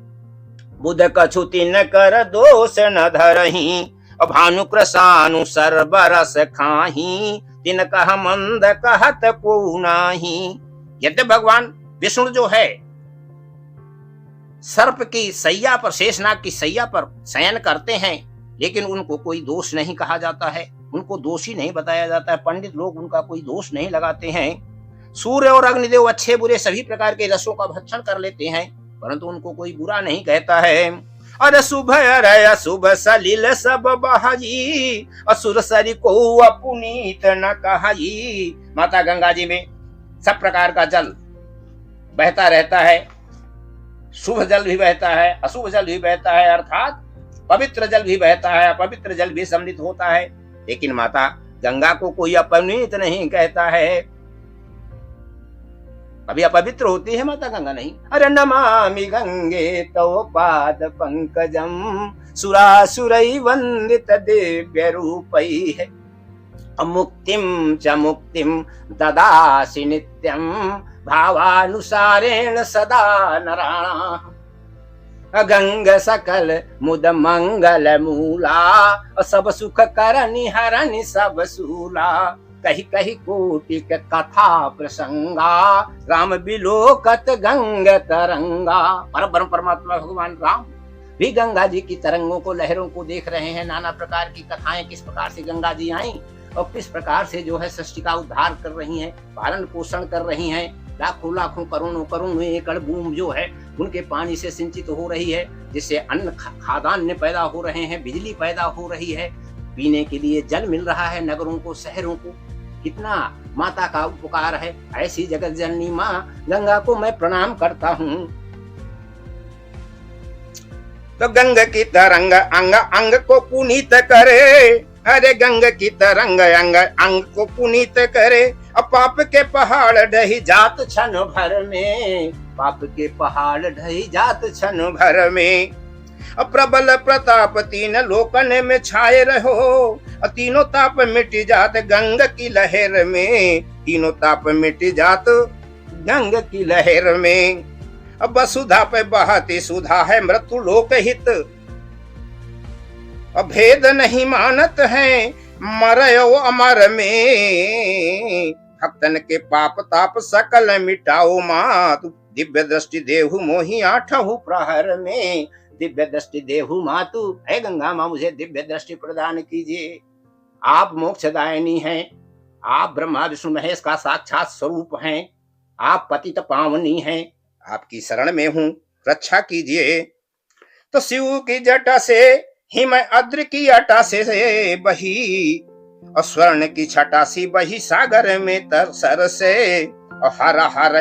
S1: बुध कछु तिन कर दोष न धरही। भानु कृषानु सरबरस खाही, तिन कह मंद कहत को नाही। यद्य भगवान विष्णु जो है सर्प की सैया पर, शेषनाग की सैया पर शयन करते हैं, लेकिन उनको कोई दोष नहीं कहा जाता है, उनको दोषी नहीं बताया जाता है। पंडित लोग उनका कोई दोष नहीं लगाते हैं। सूर्य और अग्निदेव अच्छे बुरे सभी प्रकार के रसों का भक्षण कर लेते हैं, परंतु उनको कोई बुरा नहीं कहता है। अरे शुभ अरे अशुभ सलिल सब बहाई, असुर सरी को अपुनीत न कहाई। माता गंगा जी में सब प्रकार का जल बहता रहता है, शुभ जल भी बहता है, अशुभ जल भी बहता है, अर्थात पवित्र जल भी बहता है, अपवित्र जल भी सम्मिलित होता है, लेकिन माता गंगा को कोई अपवित्र नहीं कहता है। अभी अपवित्र होती है माता गंगा नहीं। अरे नमामि गंगे तव पाद पंकजम, सुरासुरै वंदित दिव्य रूपै है। मुक्तिम च मुक्तिम ददासि नित्यम, भावानुसारेण सदा नराणाः। गंग सकल मुद मंगल मूला, सब सुख करनि हरनि सब सूला। कही कही कोटि कथा प्रसंगा, राम बिलोकत गंग तरंगा। परम परमात्मा भगवान राम भी गंगा जी की तरंगों को, लहरों को देख रहे हैं। नाना प्रकार की कथाएं किस प्रकार से गंगा जी आई और किस प्रकार से जो है सृष्टि का उद्धार कर रही हैं, पालन पोषण कर रही हैं। लाखों लाखों करोड़ों करोड़ों एकड़ भूमि जो है उनके पानी से सिंचित हो रही है, जिससे अन्न खाद्यान्न पैदा हो रहे हैं, बिजली पैदा हो रही है, पीने के लिए जल मिल रहा है नगरों को, शहरों को। कितना माता का उपकार है। ऐसी जगत जननी माँ गंगा को मैं प्रणाम करता हूँ। तो गंगा की तरंग अंग अंग को पुनीत करे, अरे गंग की तरंग अंग अंग को पुनीत करे। अब पाप के पहाड़ ढही जात क्षण भर में, पाप के पहाड़ ढही जात क्षण भर में। अब प्रबल प्रताप तीन लोकन में छाए रहो, तीनों ताप मिट जात गंग की लहर में, तीनों ताप मिट जात गंग की लहर में। अब वसुधा पे बहती सुधा है मृत्यु लोक हित, भेद नहीं मानत है मरयो अमर में। भक्तन के पाप ताप सकल मिटाओ मात, दिव्य दृष्टि देहु मोहि आठहु प्रहर में। दिव्य दृष्टि देहु मातु, हे गंगा माँ मुझे दिव्य दृष्टि प्रदान कीजिए। आप मोक्षदायिनी हैं, आप ब्रह्मा विष्णु महेश का साक्षात स्वरूप हैं, आप पतित पावनी हैं, आपकी शरण में हूँ, रक्षा कीजिए। तो शिव की जटा से हिम अद्र की अटा से बही, और स्वर्ण की छटा सी बही सागर में तरसर से। और हर हर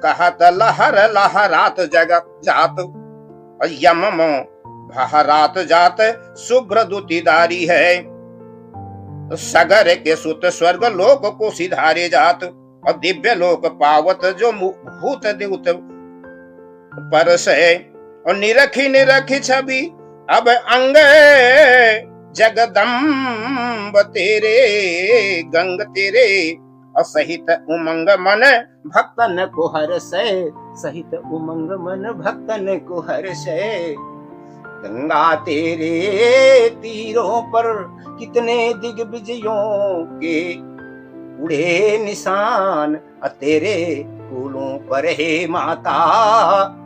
S1: कहत लहर लहरात जगत जात, और यम भहरात जात शुभ्र दुतिदारी है। सगर के सुत स्वर्ग लोक को सिधारे जात, और दिव्य लोक पावत जो भूत देवत पर से। और निरखी निरखी छवि अब अंग जगदम्ब तेरे, गंग तेरे असहित उमंग मन भक्तन को हर्षे, सहित उमंग मन भक्तन को हर्षे। गंगा तेरे तीरों पर कितने दिग्विजयों के उड़े निशान, तेरे फूलों पर हे माता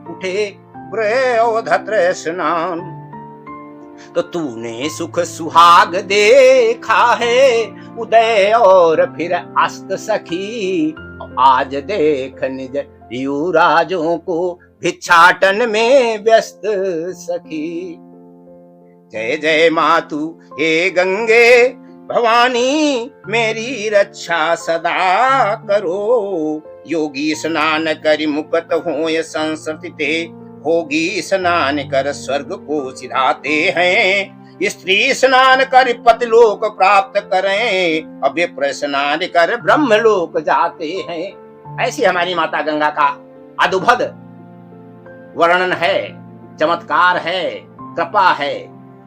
S1: उठे ब्रह्मोधत्र स्नान। तो तूने सुख सुहाग देखा है उदय और फिर अस्त सखी, आज देख निज युवराजों को भिक्षाटन में व्यस्त सखी। जय जय मातु हे गंगे भवानी, मेरी रक्षा सदा करो। योगी स्नान करि मुक्त होय संसृतिते, भोगी स्नान कर स्वर्ग को सिधाते हैं। स्त्री स्नान कर पतिलोक प्राप्त करें, अभिप्र स्नान कर ब्रह्मलोक जाते हैं। ऐसी हमारी माता गंगा का अद्भुत वर्णन है, चमत्कार है, कृपा है।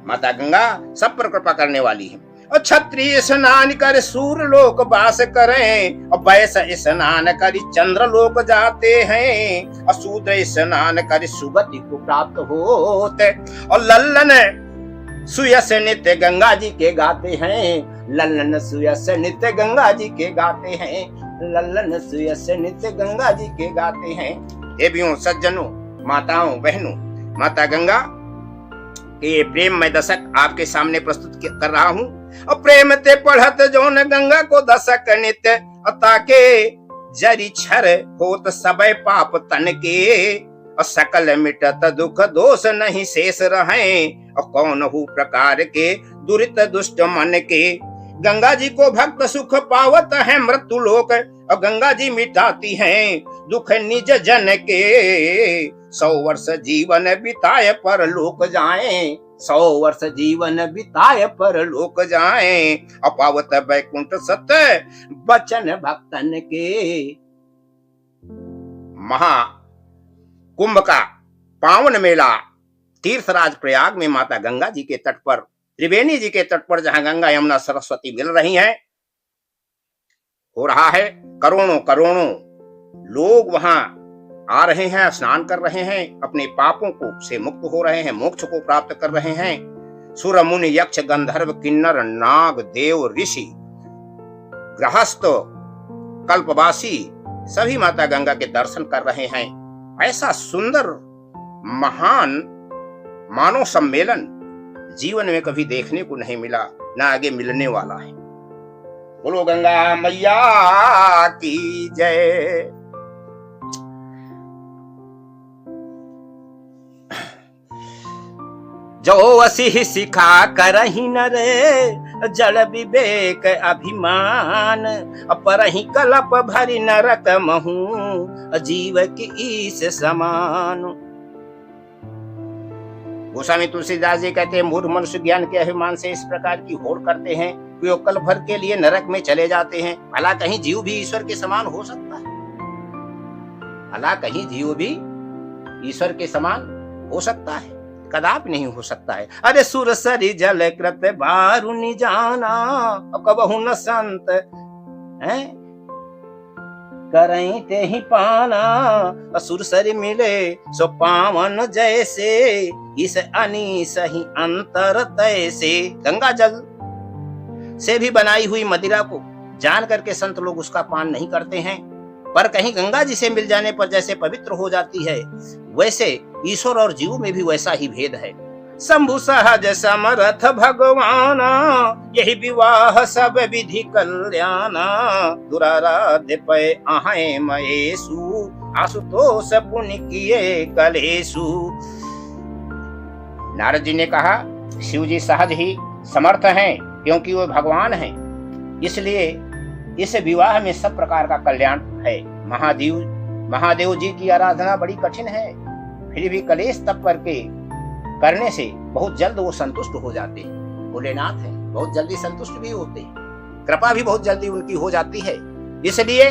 S1: माता गंगा सब पर कृपा करने वाली है। और क्षत्रिय स्नान कर सूर्य लोक वास करें, और वैश्य स्नान कर चंद्र लोक जाते हैं। और शूद्र स्नान कर सुगति को प्राप्त होते। और लल्लन सुयस नित्य गंगा जी के गाते हैं, लल्लन सुयस नित्य गंगा जी के गाते हैं, लल्लन सुयस नित्य गंगा जी के गाते हैं। देवियों, सज्जनों, माताओं, बहनों, माता गंगा के प्रेम में दशक आपके सामने प्रस्तुत कर रहा हूँ। और प्रेम ते पढ़त जौन गंगा को दशक नित्य, ताके जरी छर होत सबे पाप तन के, और सकल मिटत दुख दोष नहीं शेष रहे, और कौन हु प्रकार के दुरित दुष्ट मन के। गंगा जी को भक्त सुख पावत है मृत्यु लोक, और गंगा जी मिटाती हैं दुख निज जन के। 100 वर्ष जीवन बिताए पर लोक जाएं, 100 वर्ष जीवन बिताए पर लोक जाएं, अपावत बैकुंठ सत्य बचन भक्तन के। महा कुंभ का पावन मेला तीर्थराज प्रयाग में माता गंगा जी के तट पर, त्रिवेणी जी के तट पर, जहां गंगा यमुना सरस्वती मिल रही हैं, हो रहा है। करोड़ों करोड़ों लोग वहां आ रहे हैं, स्नान कर रहे हैं, अपने पापों को से मुक्त हो रहे हैं, मोक्ष को प्राप्त कर रहे हैं। सुर मुनि यक्ष गंधर्व किन्नर नाग देव ऋषि गृहस्थ कल्पवासी सभी माता गंगा के दर्शन कर रहे हैं। ऐसा सुंदर महान मानव सम्मेलन जीवन में कभी देखने को नहीं मिला, ना आगे मिलने वाला है। बोलो गंगा मैया की जय। जो असी सिखा करही नरे, जड़ विवेक अभिमान, परही कलप भरी नरक महू, जीव की ईस समान। गोस्वामी तुलसीदास जी कहते हैं, मूढ़ मनुष्य ज्ञान के अभिमान से इस प्रकार की होड़ करते हैं कि वो कल भर के लिए नरक में चले जाते हैं। भला कहीं जीव भी ईश्वर के समान हो सकता है? भला कहीं जीव भी ईश्वर के समान हो सकता है? कदापि नहीं हो सकता है। अरे सुरसरी जल कृत बारुनि जाना, कबहु न संत करई ते ही पाना, सुरसरी मिले सो पावन जैसे, इस अनीस ही अंतर तैसे। गंगा जल से भी बनाई हुई मदिरा को जान करके संत लोग उसका पान नहीं करते हैं, पर कहीं गंगा जी से मिल जाने पर जैसे पवित्र हो जाती है, वैसे ईश्वर और जीव में भी वैसा ही भेद है। शंभु सहज समर्थ भगवाना, यही विवाह सब विधि कल्याणा, दुराराध्य पे आहे मयेसु, आशुतोष पुण्य किए कलेसु। नारद जी ने कहा, शिव जी सहज ही समर्थ हैं, क्योंकि वो भगवान हैं, इसलिए इस विवाह में सब प्रकार का कल्याण है। महादेव जी की आराधना बड़ी कठिन है, फिर भी कलेश तप करने से बहुत जल्द वो संतुष्ट हो जाते हैं। भोलेनाथ है, बहुत जल्दी संतुष्ट भी होते हैं, कृपा भी बहुत जल्दी उनकी हो जाती है। इसलिए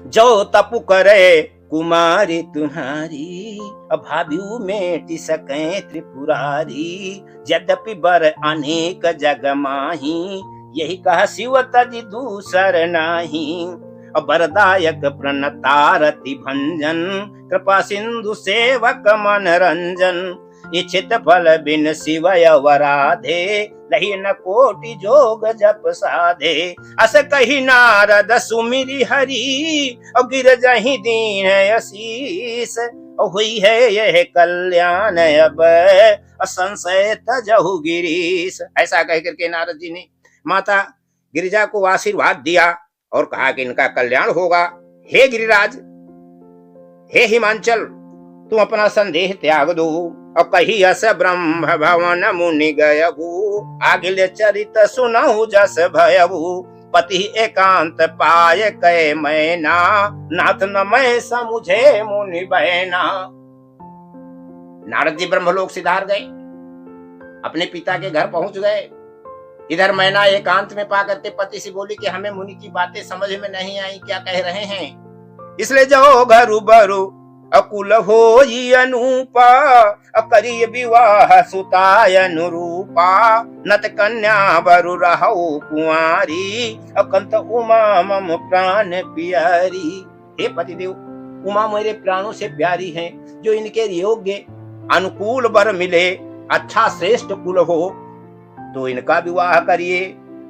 S1: जो तपु करे कुमारी तुम्हारी, अभाव्यू मेटि सके त्रिपुरारी, यद्यपि बर अनेक जग माही, यही कहा शिव तज दूसर नाही। बरदायक प्रणतारति भंजन, कृपा सिंधु सेवक मनरंजन, इच्छित फल बिन शिवय वराधे, लही न कोटि जोग जप साधे। अस कही नारद सुमिरि हरि, और गिर जही दीन आशीष, हुई है यह कल्याण अब, संशय तजहु गिरीश। ऐसा कह करके नारद जी ने माता गिरिजा को आशीर्वाद दिया और कहा कि इनका कल्याण होगा। हे गिरिराज, हे हिमांचल, तुम अपना संदेह त्याग दो। और कही अस ब्रह्म भवन मुनि गयबू, आगिल चरित सुनहु जस भयबू, पति एकांत पाय कै मैना, नाथ न मैं समुझे मुनि बहना। नारद जी ब्रह्मलोक सिधार गए, अपने पिता के घर पहुंच गए। इधर मैना एकांत में पा करके पति से बोली कि हमें मुनि की बातें समझ में नहीं आई, क्या कह रहे हैं। इसलिए जो घरु बरु अकुल होई अनूपा, करिय विवाह सुताय अनुरूपा, नत कन्या बरु रहौ कुंवारी, अकंत उमा मम प्राण प्यारी। हे पतिदेव, उमा मेरे प्राणों से प्यारी हैं, जो इनके योग्य अनुकूल वर मिले अच्छा श्रेष्ठ कुल हो तो इनका विवाह करिए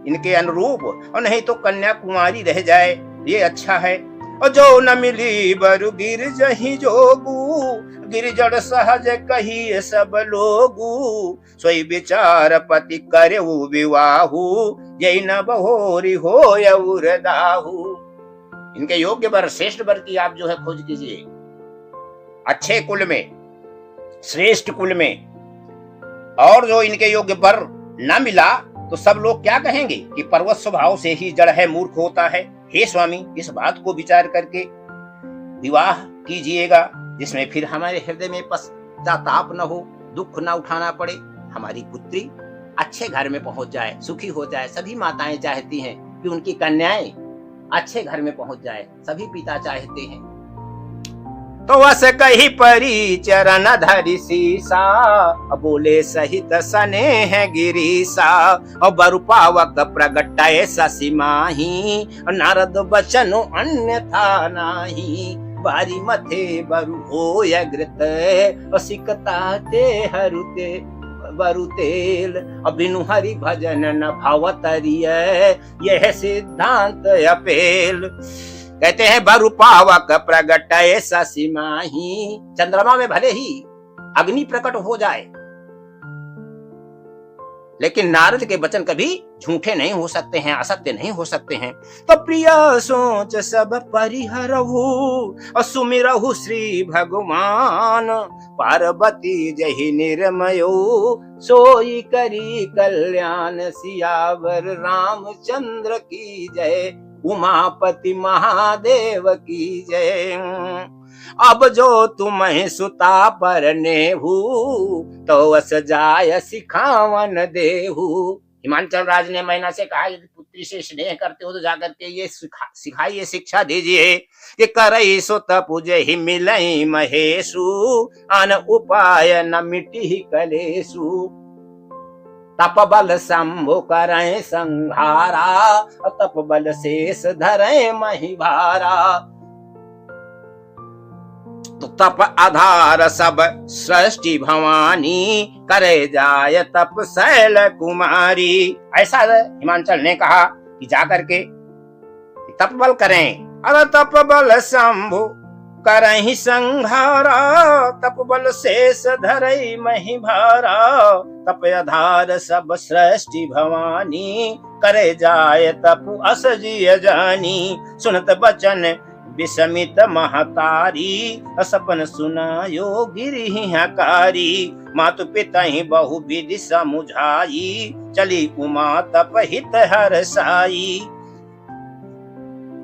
S1: इनके अनुरूप, और नहीं तो कन्या कुमारी रह जाए, ये अच्छा है। और जो न मिली बरु गिर जही जोगू, गिरजड़ सहज कही सब लोगू, सोई विचार पति करे विवाहू, यही न बहोरी हो दाहू। इनके योग्य वर, श्रेष्ठ वर की आप जो है खोज कीजिए, अच्छे कुल में, श्रेष्ठ कुल में। और जो इनके योग्य वर न मिला तो सब लोग क्या कहेंगे कि पर्वत स्वभाव से ही जड़ है, मूर्ख होता है। हे स्वामी, इस बात को विचार करके विवाह कीजिएगा, जिसमें फिर हमारे हृदय में पश्चाताप न हो, दुख न उठाना पड़े, हमारी पुत्री अच्छे घर में पहुंच जाए, सुखी हो जाए। सभी माताएं चाहती हैं कि उनकी कन्याएं अच्छे घर में पहुंच जाए, सभी पिता चाहते हैं। तो वस कही परी चरण धरि सीसा, बोले सहित सने है गिरीसा, और बरु पावक प्रगटाए शशि माही, नारद बचन अन्यथा नाही, बारी मथे बरु हो यग्रत, सिकता ते हरुते बरु तेल, बिनु हरि भजन न भवतरिय, यह सिद्धांत अपेल। कहते हैं बरु पावक प्रगटाए शशि माही, चंद्रमा में भले ही अग्नि प्रकट हो जाए, लेकिन नारद के वचन कभी झूठे नहीं हो सकते हैं, असत्य नहीं हो सकते हैं। तो प्रिय सोच सब परिहरहु, और सुमिरहु श्री भगवान, पार्वती जहि निर्मयो, सोई करी कल्याण, सियावर रामचंद्र की जय, उमापति महादेव की जय। अब जो तुम्हें सुता पर नेहू, तो वस जाय सिखावन देहू। हिमांचल राज ने मैना से कहा, यदि पुत्री से स्नेह करते हो तो जाकर के ये सिखाइए, शिक्षा दीजिए कि करई सुत पूजे ही मिलई महेशु, अन उपाय न मिटी कलेशु, तप बल शंभु करें संहारा, तप बल शेष धरें महिभारा। तो तप आधार सब सृष्टि भवानी, करे जाय तप शैल कुमारी। ऐसा हिमांचल ने कहा कि जाकर के तप बल करें, अरे तप बल शंभु करहि संहारा, तप बल शेष धरई महिभारा, तप आधार सब सृष्टि भवानी, करे जाय तप अस जिय जानी। सुनत बचन विस्मित महतारी, सपन सुनायो गिरि हकारी, मातु पिता ही बहु विधि समुझाई, चली उमा तप हित हरसाई।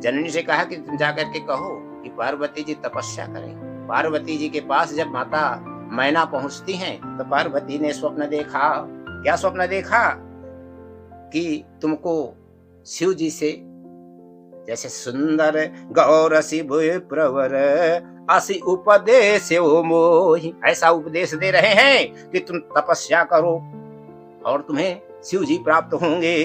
S1: जननी से कहा कि तुम जाकर के कहो कि पार्वती जी तपस्या करें। पार्वती जी के पास जब माता मैना पहुंचती हैं तो पार्वती ने स्वप्न देखा। क्या स्वप्न देखा? कि तुमको शिव जी से जैसे सुंदर गौरसी भुय प्रवर, असी उपदेश मोहि, ऐसा उपदेश दे रहे हैं कि तुम तपस्या करो और तुम्हें शिव जी प्राप्त होंगे।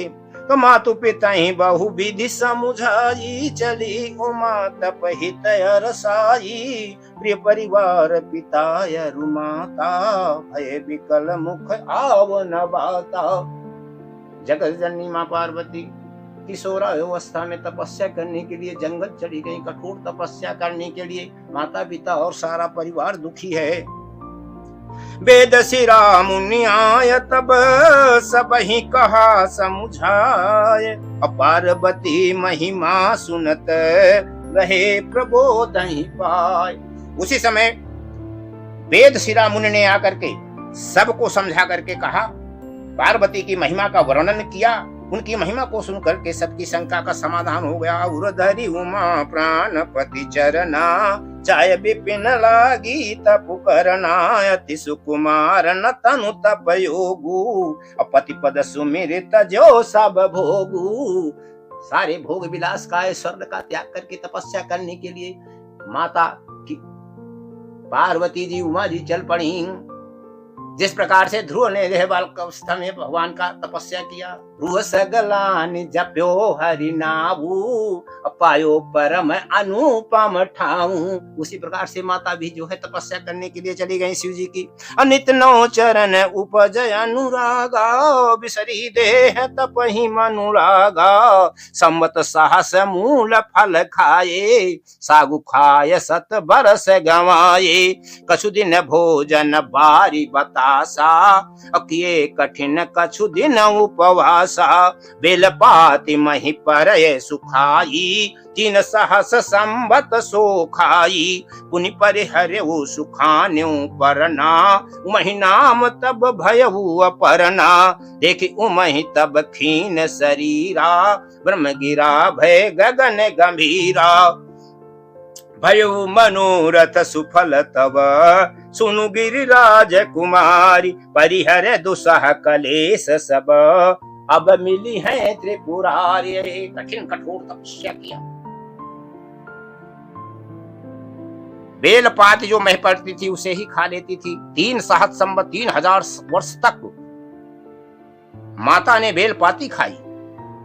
S1: तो मातु पिता ही बहु विधि समुझाई, चली उमा तप हित रसाई, प्रिय परिवार पिता रुमाता, भय विकल मुख आव न बाता। जगत जननी माँ पार्वती किशोरा अवस्था में तपस्या करने के लिए जंगल चली गई, कठोर तपस्या करने के लिए। माता पिता और सारा परिवार दुखी है। वेद सिरा मुनि आय तब सब ही कहा समुझाय, पार्वती महिमा सुनत रहे प्रबोध ही पाय। उसी समय वेद सिरा मुनि ने आकर के सबको समझा करके कहा, पार्वती की महिमा का वर्णन किया। उनकी महिमा को सुनकर के सबकी शंका का समाधान हो गया। उरधरी उमा प्राणपति चरना, चाय विपिन लागी तप करना, अति सुकुमार न तनु तप योगु, पति पद सुमिरित जो सब भोगु। सारे भोग विलास का ऐश्वर्य का त्याग करके तपस्या करने के लिए माता की पार्वती जी उमा जी चल पड़ी। जिस प्रकार से ध्रुव ने यह बालकावस्था में भगवान का तपस्या किया, ध्रुव सगलान जप्यो हरि नाऊ पायो परम अनुपम ठाऊ, उसी प्रकार से माता भी जो है तपस्या करने के लिए चली गई शिव जी की। अनित नौ चरण उपज अनुरागा बिसरी देह तपहि मनुरागा, संवत सहस मूल फल खाए सागु खाय सत बरस गवाए, कछु दिन भोजन बारी बतासा किए कठिन कछु दिन उपवासा, बेलपाति मही पर सुखाई 3 सहस संवत सो खाई, पुनि परिहर्यु सुखान्यु परना, उमहि नाम तब भयउ अपरना, देखि उमहि तब खीन शरीरा, ब्रह्म गिरा भय गगन गंभीरा, भयो मनोरथ सुफल तब सुनु गिरिराज कुमारी, परिहर दुसह कलेश सब अब मिली है त्रिपुरारी। कठिन कठोर तपस्या किया, बेलपात जो मह पड़ती थी उसे ही खा लेती थी। 3 सहस्र संवत 3000 वर्ष तक माता ने बेलपाती खाई,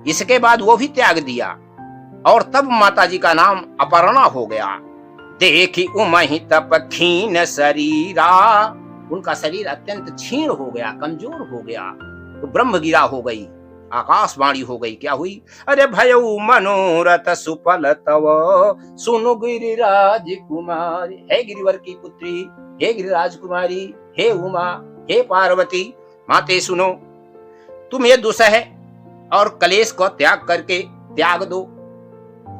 S1: इसके बाद वो भी त्याग दिया और तब माता जी का नाम अपर्णा हो गया। देखी उमहि तप खीन शरीरा, उनका शरीर अत्यंत क्षीण हो गया, कमजोर हो गया, तो ब्रह्म गिरा हो गई, आकाशवाणी हो गई। क्या हुई? अरे भयउ मनोरथ सुफल तव सुनु गिरिराज कुमारी, हे गिरिवर की पुत्री, हे गिरिराज कुमारी, हे उमा, हे पार्वती, माते सुनो, तुम ये दुसह और कलेश को त्याग करके त्याग दो,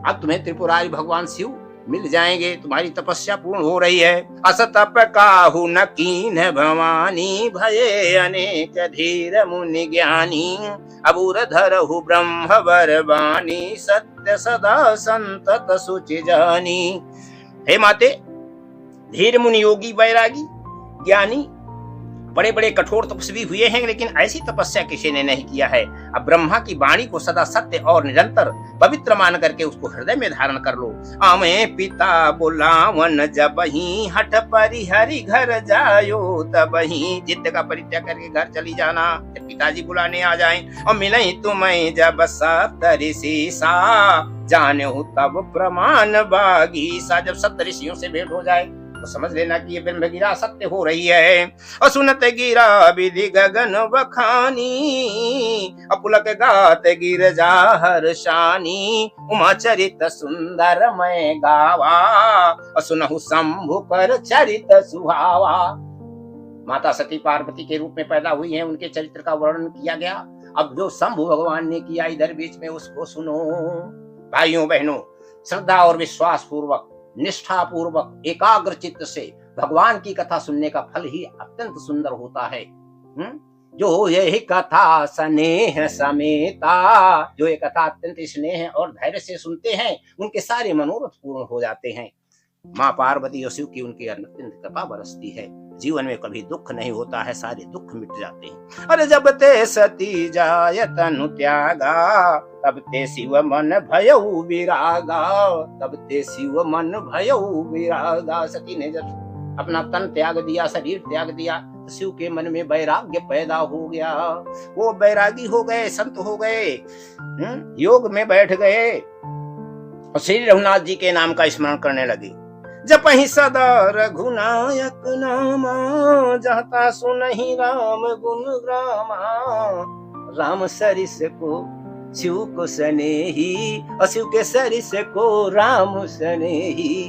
S1: अब तुम्हें त्रिपुरारी भगवान शिव मिल जाएंगे, तुम्हारी तपस्या पूर्ण हो रही है। अस तप काहु न कीन भवानी, भये अनेक धीर मुनि ज्ञानी, अबूर धरहु ब्रह्म बरबानी, सत्य सदा संतत सुचि जानी। हे माते, धीर मुनि योगी वैरागी ज्ञानी बड़े बड़े कठोर तपस्वी हुए हैं, लेकिन ऐसी तपस्या किसी ने नहीं किया है। अब ब्रह्मा की वाणी को सदा सत्य और निरंतर पवित्र मान करके उसको हृदय में धारण कर लो। आमे पिता बुलावन जबहि, हठ परिहरि घर जायो तबहि, जिद्द का परित्याग करके घर चली जाना, जब पिताजी बुलाने आ जाएं। और मिलई तुम्हें जब सप्तऋषि सा, जाने तब प्रमाण बागीसा, जब सप्तऋषियों से भेंट हो जाए तो समझ लेना कि ये ब्रह्म गिरा सत्य हो रही है। असुनत गिरा विधि गगन बखानी, अपुलक गात गिरजा हर्षानी, उमा चरित सुंदर मैं गावा, असुनहु शंभु पर चरित सुहावा। माता सती पार्वती के रूप में पैदा हुई हैं, उनके चरित्र का वर्णन किया गया। अब जो शंभु भगवान ने किया इधर बीच में, उसको सुनो। भाइयों बहनों, श्रद्धा और विश्वास पूर्वक, निष्ठा पूर्वक, एकाग्र चित्त से भगवान की कथा सुनने का फल ही अत्यंत सुंदर होता है। जो यही कथा स्नेह समेता, जो ये कथा अत्यंत स्नेह और धैर्य से सुनते हैं, उनके सारे मनोरथ पूर्ण हो जाते हैं। माँ पार्वती और शिव की उनकी अत्यंत कृपा बरसती है, जीवन में कभी दुख नहीं होता है, सारे दुख मिट जाते हैं। अरे जब ते सती जाय तनु त्यागा, तब ते शिव मन भयउ विरागा, तब ते शिव मन भयउ विरागा। सती ने जब अपना तन त्याग दिया, शरीर त्याग दिया, शिव के मन में वैराग्य पैदा हो गया। वो वैरागी हो गए, संत हो गए, योग में बैठ गए और श्री रघुनाथ जी के नाम का स्मरण करने लगे। जपहि सदा रघुनायक नामा, जहता सुनहि राम गुण ग्रामा, राम सरिस को शिव को स्नेही, और शिव के सरिस को राम स्नेही।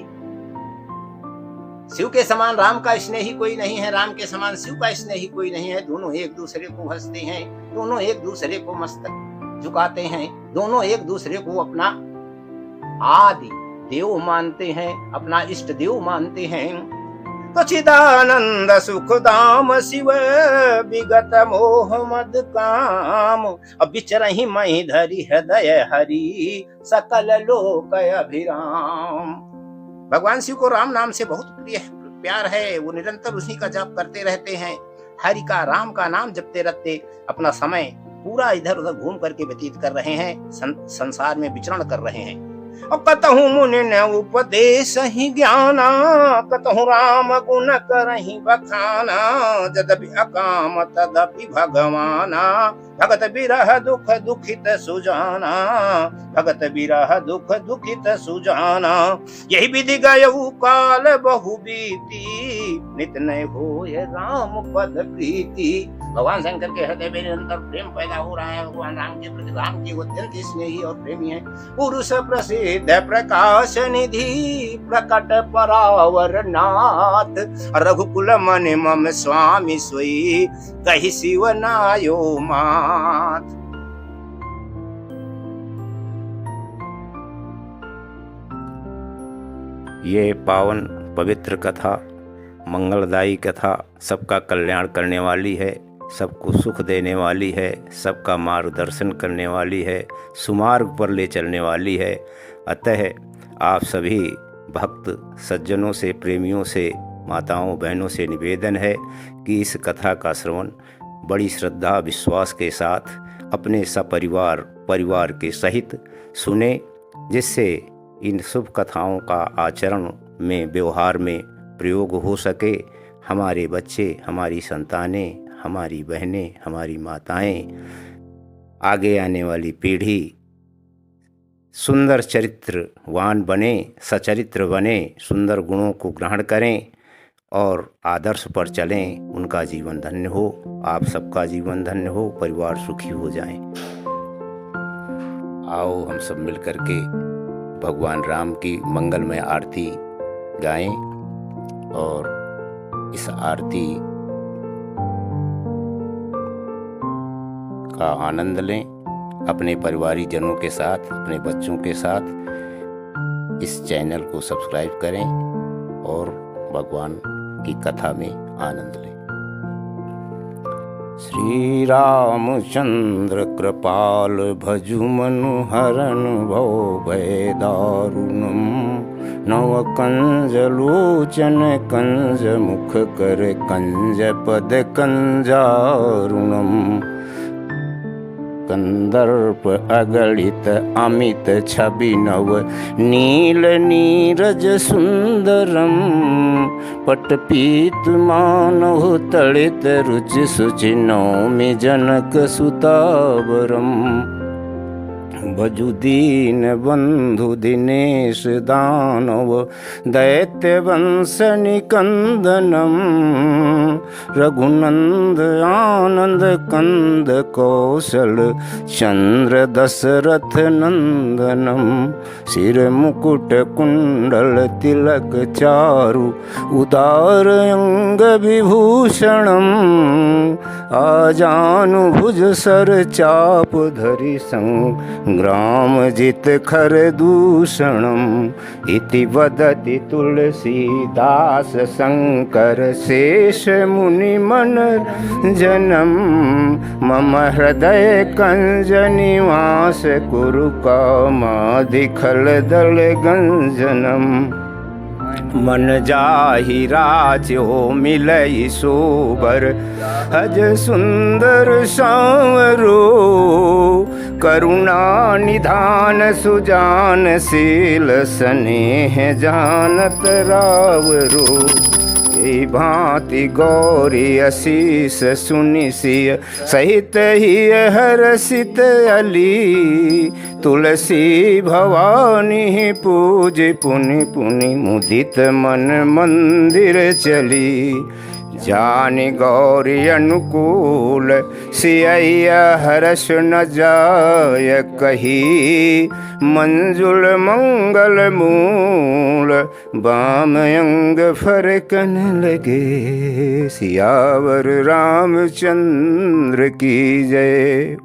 S1: शिव के समान राम का स्नेही कोई नहीं है, राम के समान शिव का स्नेही कोई नहीं है। दोनों एक दूसरे को हंसते हैं, दोनों एक दूसरे को मस्तक झुकाते हैं, दोनों एक दूसरे को अपना आदि देव मानते हैं, अपना इष्ट देव मानते हैं। तो चिदानंद सुखदाम शिव विगत मोह मद काम, अब विचरहि महि धरि हृदय हरि, सकल लोक अभिराम। भगवान शिव को राम नाम से बहुत प्यार है, वो निरंतर उसी का जप करते रहते हैं। हरि का, राम का नाम जपते रहते अपना समय पूरा इधर उधर घूम करके व्यतीत कर रहे हैं, संसार में विचरण कर रहे हैं। और कतहु मुनि न उपदेश ही ज्ञाना, कतहु राम गुण करहि बखाना, जदपि अकाम तदपि भगवाना, भगत बिरह दुख दुखित सुजाना, भगत बिरह दुख दुखित सुजाना। यही विधि गयऊ काल बहु बीती, नित नय होय राम पद प्रीति। भगवान शंकर के हृदय में निरंतर प्रेम पैदा हो रहा है। भगवान राम के प्रति, राम की अत्यंत स्नेही और प्रेमी है। पुरुष प्रसिद्ध प्रकाश निधि, प्रकट परावर नाथ, रघुकुल मन मम स्वामी सोई, कहि शिव नायो मात।
S2: ये पावन पवित्र कथा, मंगलदायी कथा सबका कल्याण करने वाली है, सबको सुख देने वाली है, सबका मार्गदर्शन करने वाली है, सुमार्ग पर ले चलने वाली है। अतः आप सभी भक्त सज्जनों से, प्रेमियों से, माताओं बहनों से निवेदन है कि इस कथा का श्रवण बड़ी श्रद्धा विश्वास के साथ अपने सपरिवार, परिवार के सहित सुने, जिससे इन शुभ कथाओं का आचरण में, व्यवहार में प्रयोग हो सके। हमारे बच्चे, हमारी संतानें, हमारी बहनें, हमारी माताएं, आगे आने वाली पीढ़ी सुंदर चरित्रवान बने, सचरित्र बने, सुंदर गुणों को ग्रहण करें और आदर्श पर चलें। उनका जीवन धन्य हो, आप सबका जीवन धन्य हो, परिवार सुखी हो जाएं। आओ हम सब मिलकर के भगवान राम की मंगलमय आरती गाएं और इस आरती का आनंद लें। अपने परिवारीजनों के साथ, अपने बच्चों के साथ इस चैनल को सब्सक्राइब करें और भगवान की कथा में आनंद लें। श्री रामचंद्र कृपाल भजु मनु हरन भव भय दारुणम, नव कंज लोचन कंज मुख कर कंज पद कंजारुणम, कंदर्प अगणित अमित छवि नव नील नीरज सुंदरम, पटपीत मानव तड़ित रुचि सुचि नौमि जनक सुतावरम, भजु दीन बंधु दिनेश दानव दैत्य वंश निकंदनम, रघुनंद आनंद कंद कौशल चंद्र दशरथ नंदनम, सिर मुकुट कुंडल तिलक चारु उदार अंग विभूषणम, आजानुभुज सर चाप धरि संग्राम जित खर दूषणम, इति वदति तुलसीदास शंकर शेष मुनि मन जनम, मम हृदय कंज निवास कुरु कामादि खलदल गंजनम, मन जाहि राज्यो मिलई सोबर हज सुंदर सांवरो, करुणा निधान सुजान शील स्नेह जानत रावरो, भांति गौरी असीस सुनि सिय सहित ही हरसित अली, तुलसी भवानी पूज पुनि पुनि मुदित मन मंदिर चली, जानि गौरी अनुकूल सिया हर्ष न जाय कही, मंजुल मंगल मूल बाम अंग फरकन लगे, सियावर रामचंद्र की जय।